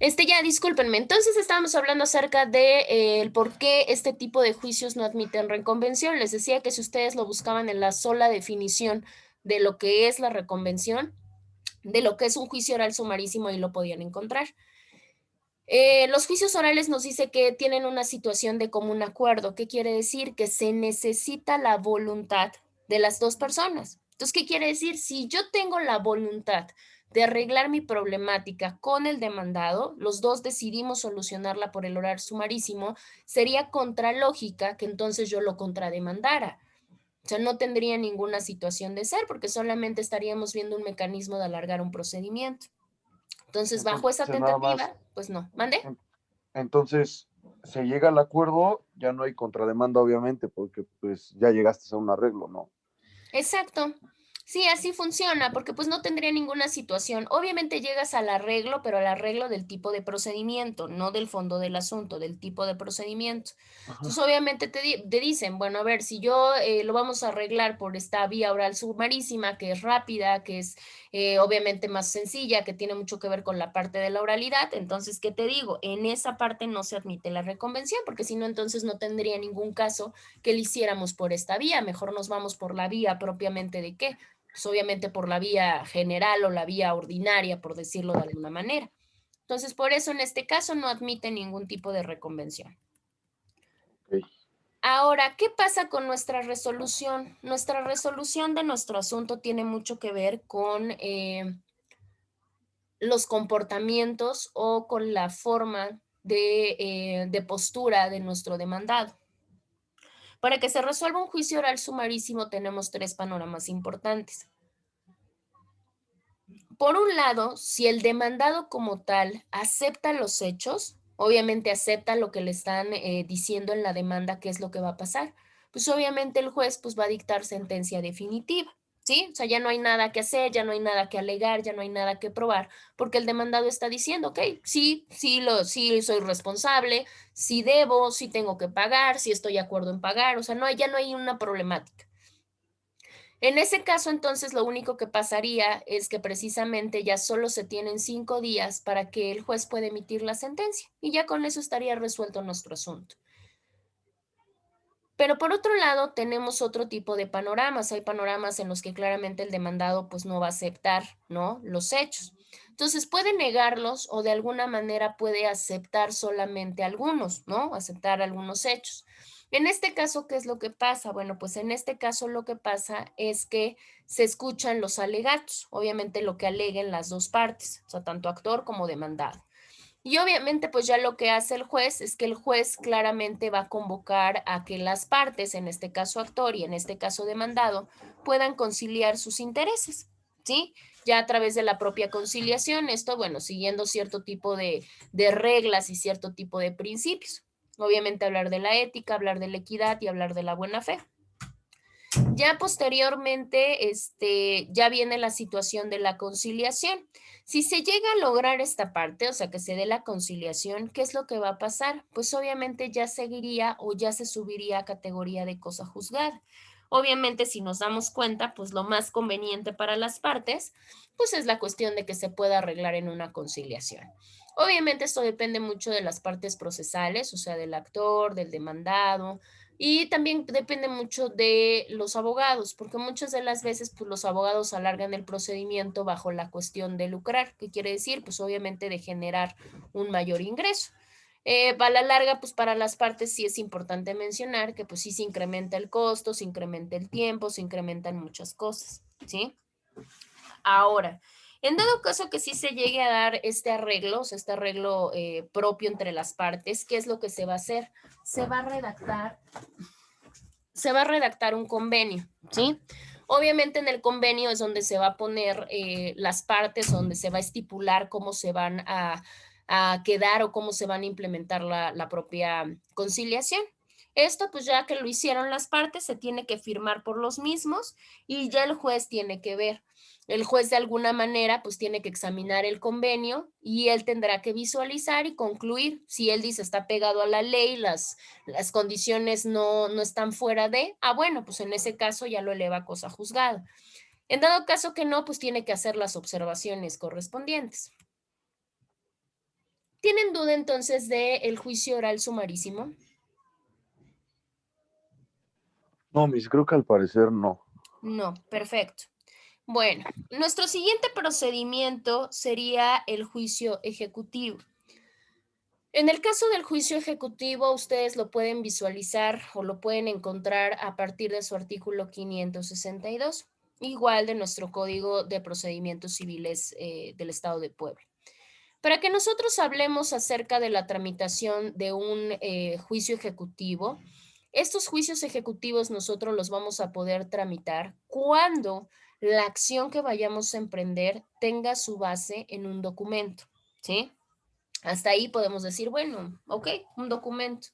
A: Ya, discúlpenme. Entonces estábamos hablando acerca de el por qué este tipo de juicios no admiten reconvención. Les decía que si ustedes lo buscaban en la sola definición de lo que es la reconvención, de lo que es un juicio oral sumarísimo, y lo podían encontrar. Los juicios orales nos dice que tienen una situación de común acuerdo. ¿Qué quiere decir? Que se necesita la voluntad de las dos personas. Entonces, ¿qué quiere decir? Si yo tengo la voluntad de arreglar mi problemática con el demandado, los dos decidimos solucionarla por el oral sumarísimo, sería contralógica que entonces yo lo contrademandara. O sea, no tendría ninguna situación de ser porque solamente estaríamos viendo un mecanismo de alargar un procedimiento. Entonces, bajo esa
E: Entonces, nada más,
A: tentativa, pues no. ¿Mande?
E: entonces, se llega al acuerdo, ya no hay contrademanda, obviamente, porque pues ya llegaste a un arreglo, ¿no?
A: Exacto. Sí, así funciona, porque pues no tendría ninguna situación. Obviamente llegas al arreglo, pero al arreglo del tipo de procedimiento, no del fondo del asunto, del tipo de procedimiento. Entonces,
E: Ajá.
A: obviamente te dicen, bueno, a ver, si yo lo vamos a arreglar por esta vía oral sumarísima, que es rápida, que es obviamente más sencilla, que tiene mucho que ver con la parte de la oralidad, entonces, ¿qué te digo? En esa parte no se admite la reconvención, porque si no, entonces no tendría ningún caso que lo hiciéramos por esta vía, mejor nos vamos por la vía propiamente de qué, pues obviamente por la vía general o la vía ordinaria, por decirlo de alguna manera. Entonces, por eso en este caso no admite ningún tipo de reconvención.
E: Ok.
A: Ahora, ¿qué pasa con nuestra resolución? Nuestra resolución de nuestro asunto tiene mucho que ver con los comportamientos o con la forma de postura de nuestro demandado. Para que se resuelva un juicio oral sumarísimo tenemos tres panoramas importantes. Por un lado, si el demandado como tal acepta los hechos, obviamente acepta lo que le están diciendo en la demanda, qué es lo que va a pasar, pues obviamente el juez pues va a dictar sentencia definitiva, ¿sí? O sea, ya no hay nada que hacer, ya no hay nada que alegar, ya no hay nada que probar, porque el demandado está diciendo, ok, sí soy responsable, sí debo, sí tengo que pagar, sí estoy de acuerdo en pagar, o sea, ya no hay una problemática. En ese caso, entonces, lo único que pasaría es que precisamente ya solo se tienen 5 días para que el juez pueda emitir la sentencia y ya con eso estaría resuelto nuestro asunto. Pero por otro lado, tenemos otro tipo de panoramas. Hay panoramas en los que claramente el demandado pues no va a aceptar, ¿no? Los hechos. Entonces puede negarlos o de alguna manera puede aceptar solamente algunos, ¿no? Aceptar algunos hechos. En este caso, ¿qué es lo que pasa? Bueno, pues en este caso lo que pasa es que se escuchan los alegatos, obviamente lo que aleguen las dos partes, o sea, tanto actor como demandado. Y obviamente, pues ya lo que hace el juez es que el juez claramente va a convocar a que las partes, en este caso actor y en este caso demandado, puedan conciliar sus intereses, ¿sí? Ya a través de la propia conciliación, esto, bueno, siguiendo cierto tipo de reglas y cierto tipo de principios. Obviamente hablar de la ética, hablar de la equidad y hablar de la buena fe. Ya posteriormente, ya viene la situación de la conciliación. Si se llega a lograr esta parte, o sea, que se dé la conciliación, ¿qué es lo que va a pasar? Pues obviamente ya seguiría o ya se subiría a categoría de cosa juzgada. Obviamente, si nos damos cuenta, pues lo más conveniente para las partes, pues es la cuestión de que se pueda arreglar en una conciliación. Obviamente esto depende mucho de las partes procesales, o sea, del actor, del demandado, y también depende mucho de los abogados, porque muchas de las veces pues, los abogados alargan el procedimiento bajo la cuestión de lucrar. ¿Qué quiere decir? Pues obviamente de generar un mayor ingreso. A la larga, pues para las partes sí es importante mencionar que pues sí se incrementa el costo, se incrementa el tiempo, se incrementan muchas cosas, ¿sí? Ahora, en dado caso que sí se llegue a dar este arreglo, o sea, este arreglo propio entre las partes, ¿qué es lo que se va a hacer? Se va a redactar un convenio, ¿sí? Obviamente en el convenio es donde se va a poner las partes, donde se va a estipular cómo se van a quedar o cómo se van a implementar la propia conciliación. Esto, pues ya que lo hicieron las partes, se tiene que firmar por los mismos y ya el juez tiene que ver. El juez de alguna manera pues tiene que examinar el convenio y él tendrá que visualizar y concluir. Si él dice está pegado a la ley, las condiciones no están fuera de, bueno, pues en ese caso ya lo eleva a cosa juzgada. En dado caso que no, pues tiene que hacer las observaciones correspondientes. ¿Tienen duda entonces del juicio oral sumarísimo?
E: No, mis, creo que al parecer no.
A: No, perfecto. Bueno, nuestro siguiente procedimiento sería el juicio ejecutivo. En el caso del juicio ejecutivo, ustedes lo pueden visualizar o lo pueden encontrar a partir de su artículo 562, igual de nuestro Código de Procedimientos Civiles del Estado de Puebla. Para que nosotros hablemos acerca de la tramitación de un juicio ejecutivo, estos juicios ejecutivos nosotros los vamos a poder tramitar cuando la acción que vayamos a emprender tenga su base en un documento, ¿sí? Hasta ahí podemos decir, bueno, ok, un documento.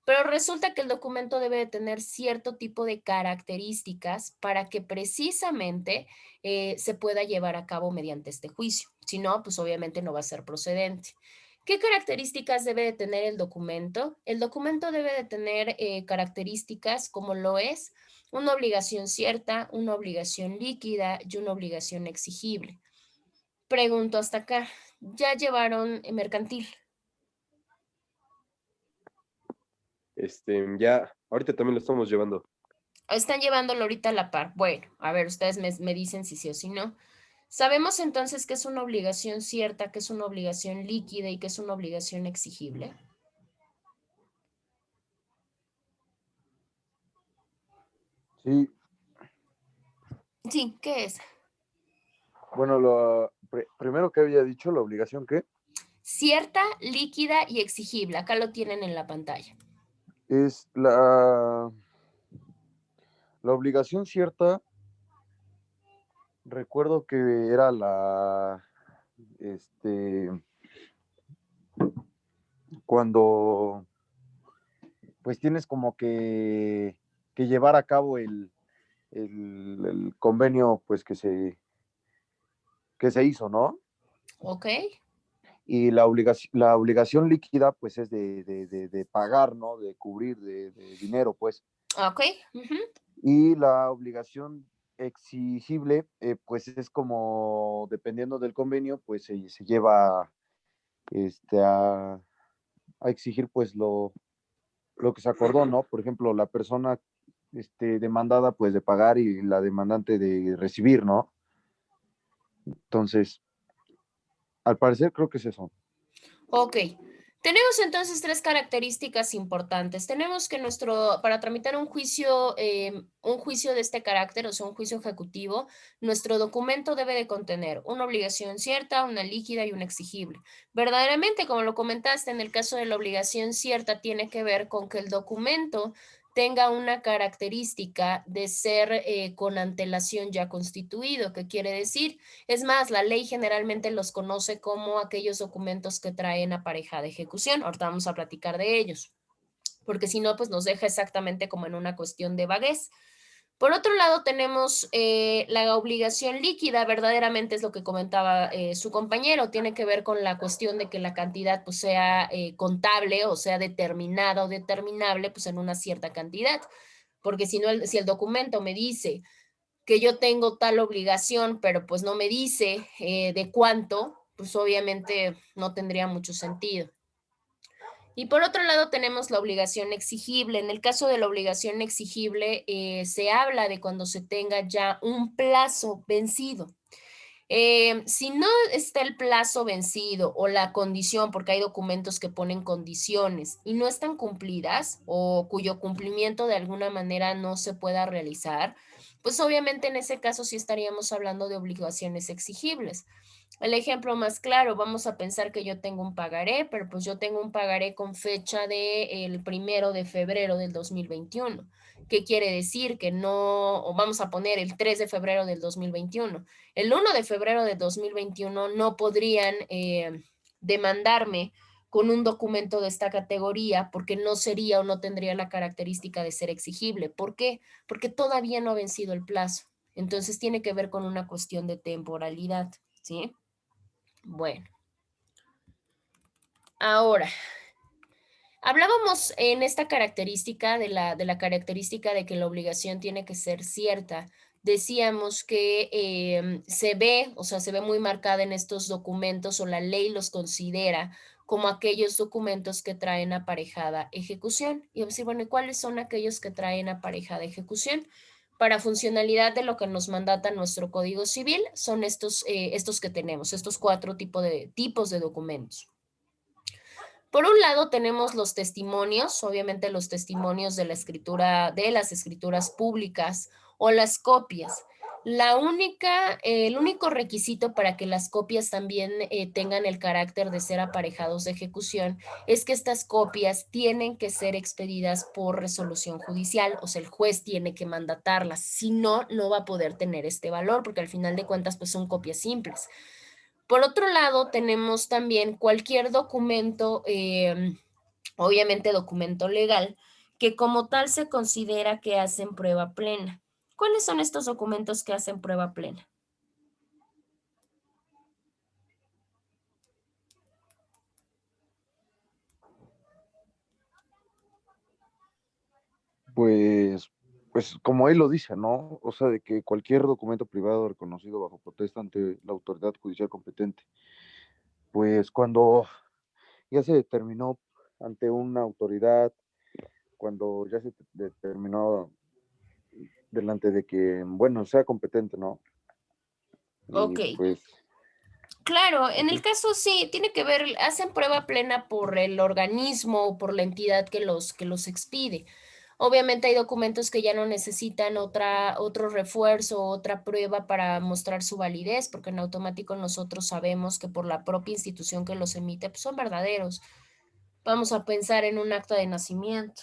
A: Pero resulta que el documento debe de tener cierto tipo de características para que precisamente se pueda llevar a cabo mediante este juicio. Si no, pues obviamente no va a ser procedente. ¿Qué características debe de tener el documento? El documento debe de tener características como lo es una obligación cierta, una obligación líquida y una obligación exigible. Pregunto hasta acá, ¿ya llevaron mercantil?
D: Ya, ahorita también lo estamos llevando.
A: Están llevándolo ahorita a la par. Bueno, a ver, ustedes me dicen si sí o si no. Sabemos entonces que es una obligación cierta, que es una obligación líquida y que es una obligación exigible.
E: Sí,
A: Sí, ¿qué es?
E: bueno, primero que había dicho, la obligación que
A: Cierta, líquida y exigible. Acá lo tienen en la pantalla.
E: es la obligación cierta, recuerdo que era cuando pues tienes como que llevar a cabo el convenio pues que se hizo, ¿no?
A: ¿Ok?
E: Y la obligación líquida pues es de pagar, ¿no? De cubrir de dinero, pues.
A: ¿Ok? Ujú.
E: Y la obligación exigible pues es como, dependiendo del convenio, pues se lleva a exigir pues lo que se acordó, ¿no? Por ejemplo, la persona demandada pues de pagar y la demandante de recibir, ¿no? Entonces, al parecer creo que es eso.
A: Ok. Tenemos entonces tres características importantes. Tenemos que para tramitar un juicio de este carácter, o sea, un juicio ejecutivo, nuestro documento debe de contener una obligación cierta, una líquida y una exigible. Verdaderamente, como lo comentaste, en el caso de la obligación cierta, tiene que ver con que el documento tenga una característica de ser con antelación ya constituido. ¿Qué quiere decir? Es más, la ley generalmente los conoce como aquellos documentos que traen aparejada ejecución. Ahorita vamos a platicar de ellos, porque si no, pues nos deja exactamente como en una cuestión de vaguez. Por otro lado, tenemos la obligación líquida, verdaderamente es lo que comentaba su compañero, tiene que ver con la cuestión de que la cantidad pues, sea contable o sea determinada o determinable pues, en una cierta cantidad, porque si, no, si el documento me dice que yo tengo tal obligación, pero pues no me dice de cuánto, pues obviamente no tendría mucho sentido. Y por otro lado tenemos la obligación exigible. En el caso de la obligación exigible, se habla de cuando se tenga ya un plazo vencido. Si no está el plazo vencido o la condición, porque hay documentos que ponen condiciones y no están cumplidas o cuyo cumplimiento de alguna manera no se pueda realizar, pues obviamente en ese caso sí estaríamos hablando de obligaciones exigibles. El ejemplo más claro, vamos a pensar que yo tengo un pagaré, pero pues yo tengo un pagaré con fecha del 1 de febrero del 2021. ¿Qué quiere decir? Que no, o vamos a poner el 3 de febrero del 2021. El 1 de febrero de 2021 no podrían demandarme con un documento de esta categoría porque no sería o no tendría la característica de ser exigible. ¿Por qué? Porque todavía no ha vencido el plazo. Entonces tiene que ver con una cuestión de temporalidad, ¿sí? Bueno, ahora, hablábamos en esta característica de la característica de que la obligación tiene que ser cierta. Decíamos que se ve, o sea, se ve muy marcada en estos documentos o la ley los considera como aquellos documentos que traen aparejada ejecución. Y vamos a decir, bueno, ¿y cuáles son aquellos que traen aparejada ejecución? Para funcionalidad de lo que nos mandata nuestro Código Civil, son estos que tenemos, estos cuatro tipos de documentos. Por un lado tenemos los testimonios, obviamente los testimonios de la escritura, de las escrituras públicas o las copias. El único requisito para que las copias también tengan el carácter de ser aparejados de ejecución es que estas copias tienen que ser expedidas por resolución judicial, o sea, el juez tiene que mandatarlas, si no, no va a poder tener este valor, porque al final de cuentas pues son copias simples. Por otro lado, tenemos también cualquier documento, obviamente documento legal, que como tal se considera que hacen prueba plena. ¿Cuáles son estos documentos que hacen prueba plena?
E: Pues, pues como ahí lo dice, ¿no? O sea, de que cualquier documento privado reconocido bajo protesta ante la autoridad judicial competente, pues cuando ya se determinó ante una autoridad, cuando ya se determinó delante de que, bueno, sea competente, ¿no?
A: Ok,
E: Y pues,
A: claro, en el
E: así.
A: caso sí, tiene que ver, hacen prueba plena por el organismo o por la entidad que los expide. Obviamente hay documentos que ya no necesitan otro refuerzo, otra prueba para mostrar su validez, porque en automático nosotros sabemos que por la propia institución que los emite, pues son verdaderos. Vamos a pensar en un acta de nacimiento.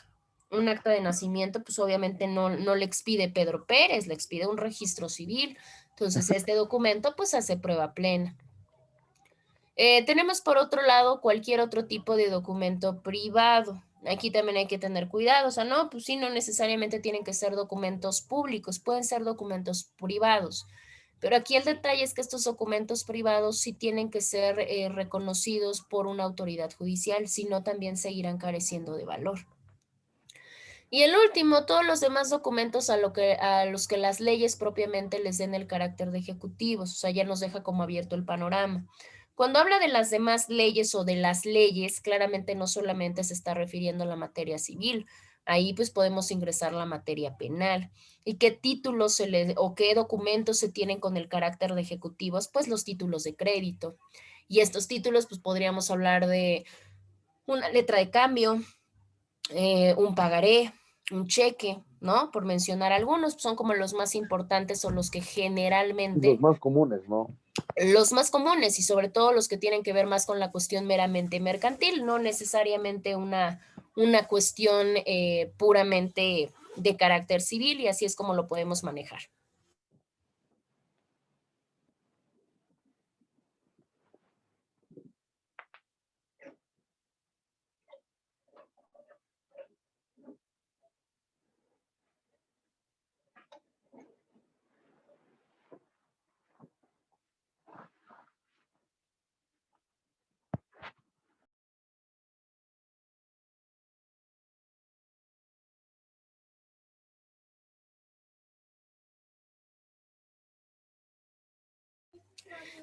A: Un acta de nacimiento, pues obviamente no le expide Pedro Pérez, le expide un registro civil. Entonces, este documento pues hace prueba plena. Tenemos por otro lado cualquier otro tipo de documento privado. Aquí también hay que tener cuidado, o sea, no, pues sí, no necesariamente tienen que ser documentos públicos, pueden ser documentos privados. Pero aquí el detalle es que estos documentos privados sí tienen que ser reconocidos por una autoridad judicial, si no también seguirán careciendo de valor. Y el último, todos los demás documentos a los que las leyes propiamente les den el carácter de ejecutivos, o sea, ya nos deja como abierto el panorama. Cuando habla de las demás leyes o de las leyes, claramente no solamente se está refiriendo a la materia civil, ahí pues podemos ingresar la materia penal. ¿Y qué títulos o qué documentos se tienen con el carácter de ejecutivos? Pues los títulos de crédito. Y estos títulos pues podríamos hablar de una letra de cambio, un pagaré, un cheque, ¿no? Por mencionar algunos, son como los más importantes o los que
E: Los
A: generalmente,
E: más comunes, ¿no?
A: los más comunes y sobre todo los que tienen que ver más con la cuestión meramente mercantil, no necesariamente una cuestión puramente de carácter civil y así es como lo podemos manejar.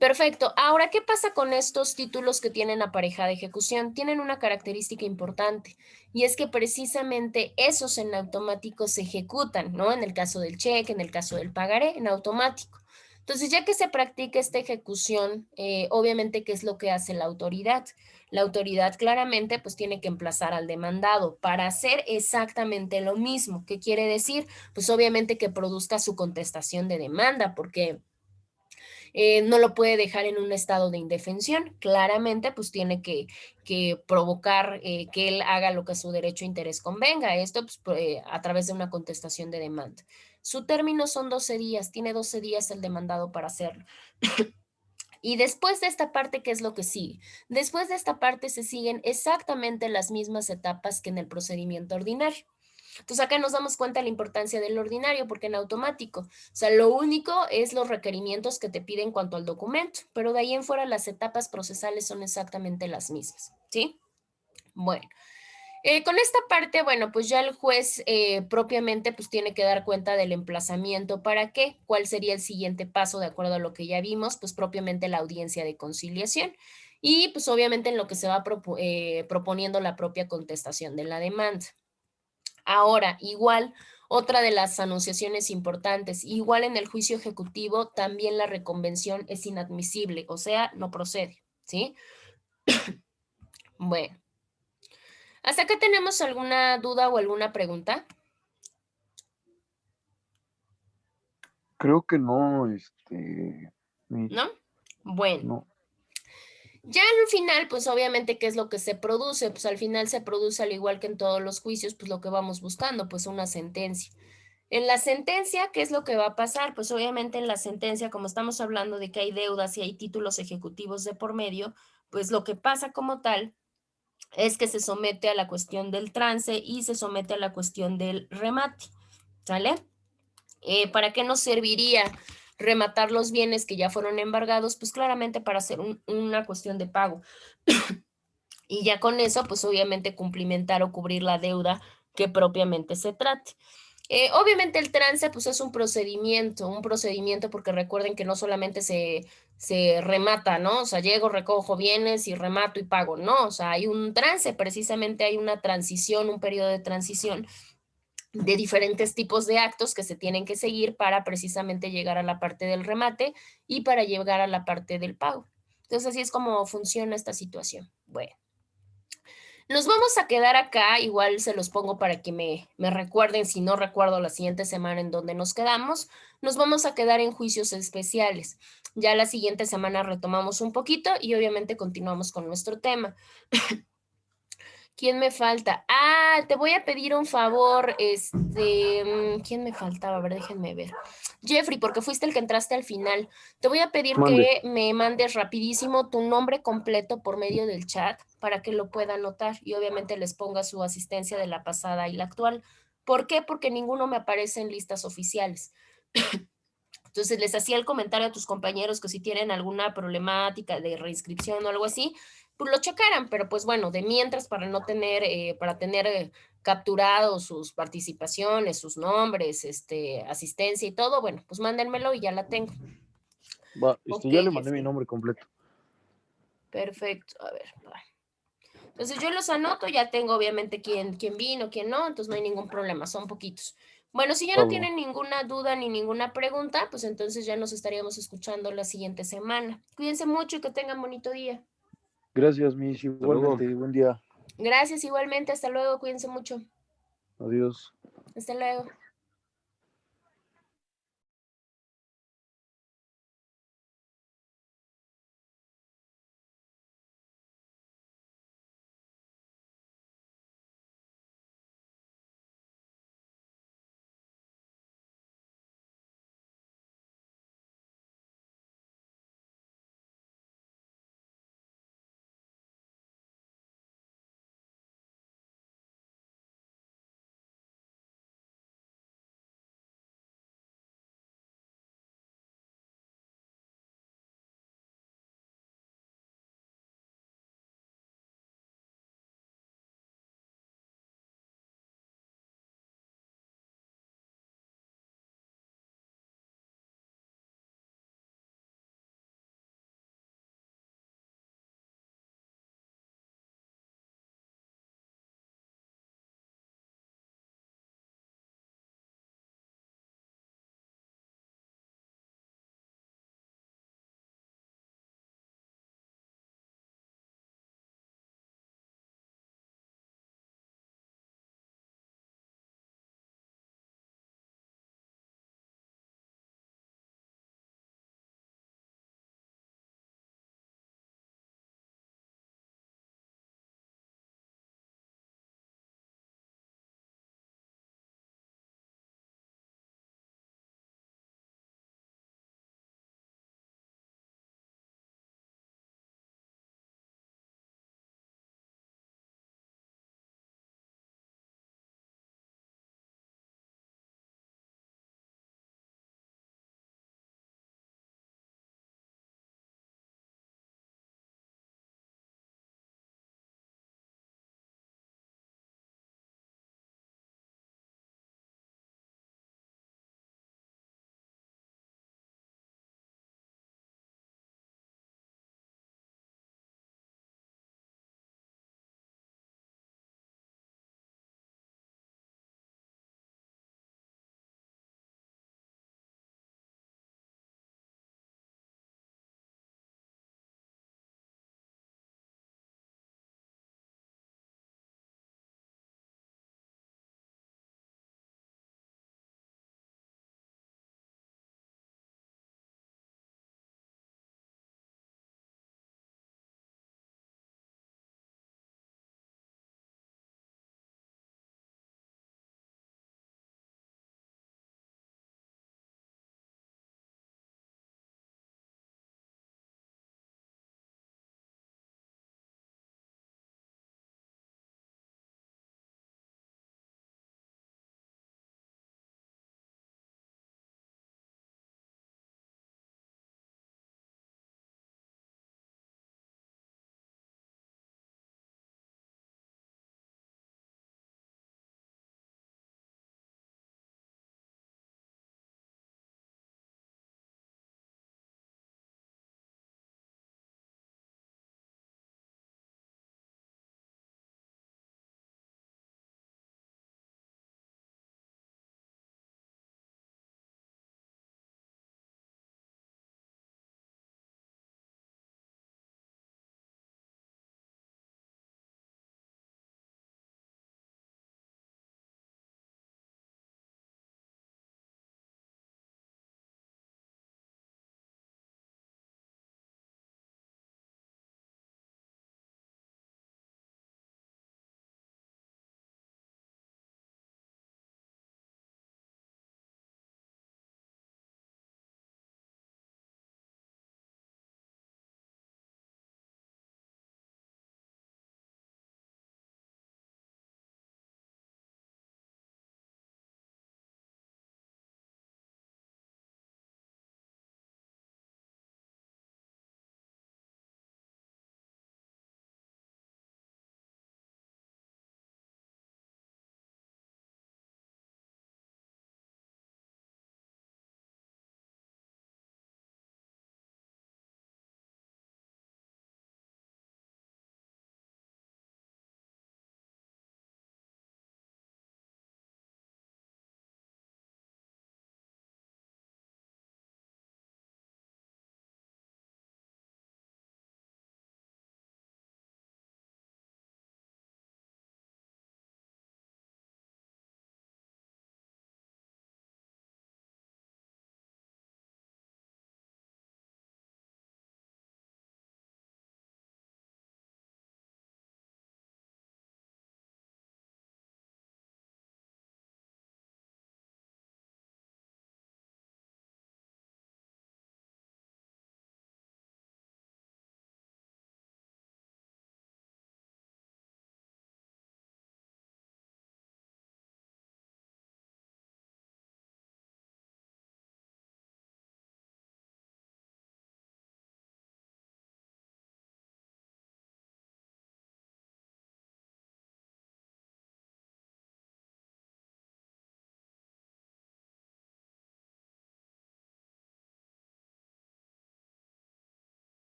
A: Perfecto. Ahora, ¿qué pasa con estos títulos que tienen aparejada ejecución? Tienen una característica importante y es que precisamente esos en automático se ejecutan, ¿no? En el caso del cheque, en el caso del pagaré, en automático. Entonces, ya que se practica esta ejecución, obviamente, ¿qué es lo que hace la autoridad? La autoridad claramente pues tiene que emplazar al demandado para hacer exactamente lo mismo. ¿Qué quiere decir? Pues obviamente que produzca su contestación de demanda, porque no lo puede dejar en un estado de indefensión. Claramente, pues tiene que provocar que él haga lo que a su derecho e interés convenga. Esto pues, a través de una contestación de demanda. Su término son 12 días, tiene 12 días el demandado para hacerlo. Y después de esta parte, ¿qué es lo que sigue? Después de esta parte se siguen exactamente las mismas etapas que en el procedimiento ordinario. Entonces acá nos damos cuenta de la importancia del ordinario porque en automático, o sea, lo único es los requerimientos que te piden en cuanto al documento, pero de ahí en fuera las etapas procesales son exactamente las mismas, ¿sí? Bueno, con esta parte, bueno, pues ya el juez propiamente pues tiene que dar cuenta del emplazamiento. ¿Para qué? ¿Cuál sería el siguiente paso de acuerdo a lo que ya vimos? Pues propiamente la audiencia de conciliación y pues obviamente en lo que se va proponiendo la propia contestación de la demanda. Ahora, igual, otra de las anunciaciones importantes, igual en el juicio ejecutivo, también la reconvención es inadmisible, o sea, no procede, ¿sí? Bueno. ¿Hasta acá tenemos alguna duda o alguna pregunta?
E: Creo que no,
A: ¿No? Bueno.
E: no.
A: Ya al final, pues obviamente, ¿qué es lo que se produce? Pues al final se produce, al igual que en todos los juicios, pues lo que vamos buscando, pues una sentencia. En la sentencia, ¿qué es lo que va a pasar? Pues obviamente en la sentencia, como estamos hablando de que hay deudas y hay títulos ejecutivos de por medio, pues lo que pasa como tal es que se somete a la cuestión del trance y se somete a la cuestión del remate, ¿sale? ¿Para qué nos serviría rematar los bienes que ya fueron embargados? Pues claramente para hacer una cuestión de pago. Y ya con eso, pues obviamente cumplimentar o cubrir la deuda que propiamente se trate. Obviamente el trance pues es un procedimiento porque recuerden que no solamente se remata, ¿no? O sea, llego, recojo bienes y remato y pago, no, o sea, hay un trance, precisamente hay una transición, un periodo de transición de diferentes tipos de actos que se tienen que seguir para precisamente llegar a la parte del remate y para llegar a la parte del pago. Entonces así es como funciona esta situación. Bueno. Nos vamos a quedar acá, igual se los pongo para que me recuerden, si no recuerdo la siguiente semana en donde nos quedamos, nos vamos a quedar en juicios especiales. Ya la siguiente semana retomamos un poquito y obviamente continuamos con nuestro tema. ¿Quién me falta? Ah, te voy a pedir un favor, ¿quién me faltaba? A ver, déjenme ver. Jeffrey, porque fuiste el que entraste al final. Te voy a pedir
E: Mande.
A: que me mandes rapidísimo tu nombre completo por medio del chat para que lo pueda anotar y obviamente les ponga su asistencia de la pasada y la actual. ¿Por qué? Porque ninguno me aparece en listas oficiales. Entonces les hacía el comentario a tus compañeros que si tienen alguna problemática de reinscripción o algo así, pues lo checaran, pero pues bueno, de mientras para no tener, para tener capturados sus participaciones, sus nombres, asistencia y todo, bueno, pues mándenmelo y ya la tengo.
E: Va,
A: Ok,
E: ya le mandé mi
A: Jeffrey.
E: nombre completo.
A: Perfecto, a ver, va. Entonces yo los anoto, ya tengo obviamente quién vino, quién no, entonces no hay ningún problema, son poquitos. Bueno, si ya no
E: Va.
A: tienen ninguna duda ni ninguna pregunta, pues entonces ya nos estaríamos escuchando la siguiente semana. Cuídense mucho y que tengan bonito día.
E: Gracias, Miss.
D: Hasta luego.
E: Igualmente, buen día.
A: Gracias igualmente, hasta luego, cuídense mucho.
E: Adiós.
A: Hasta luego.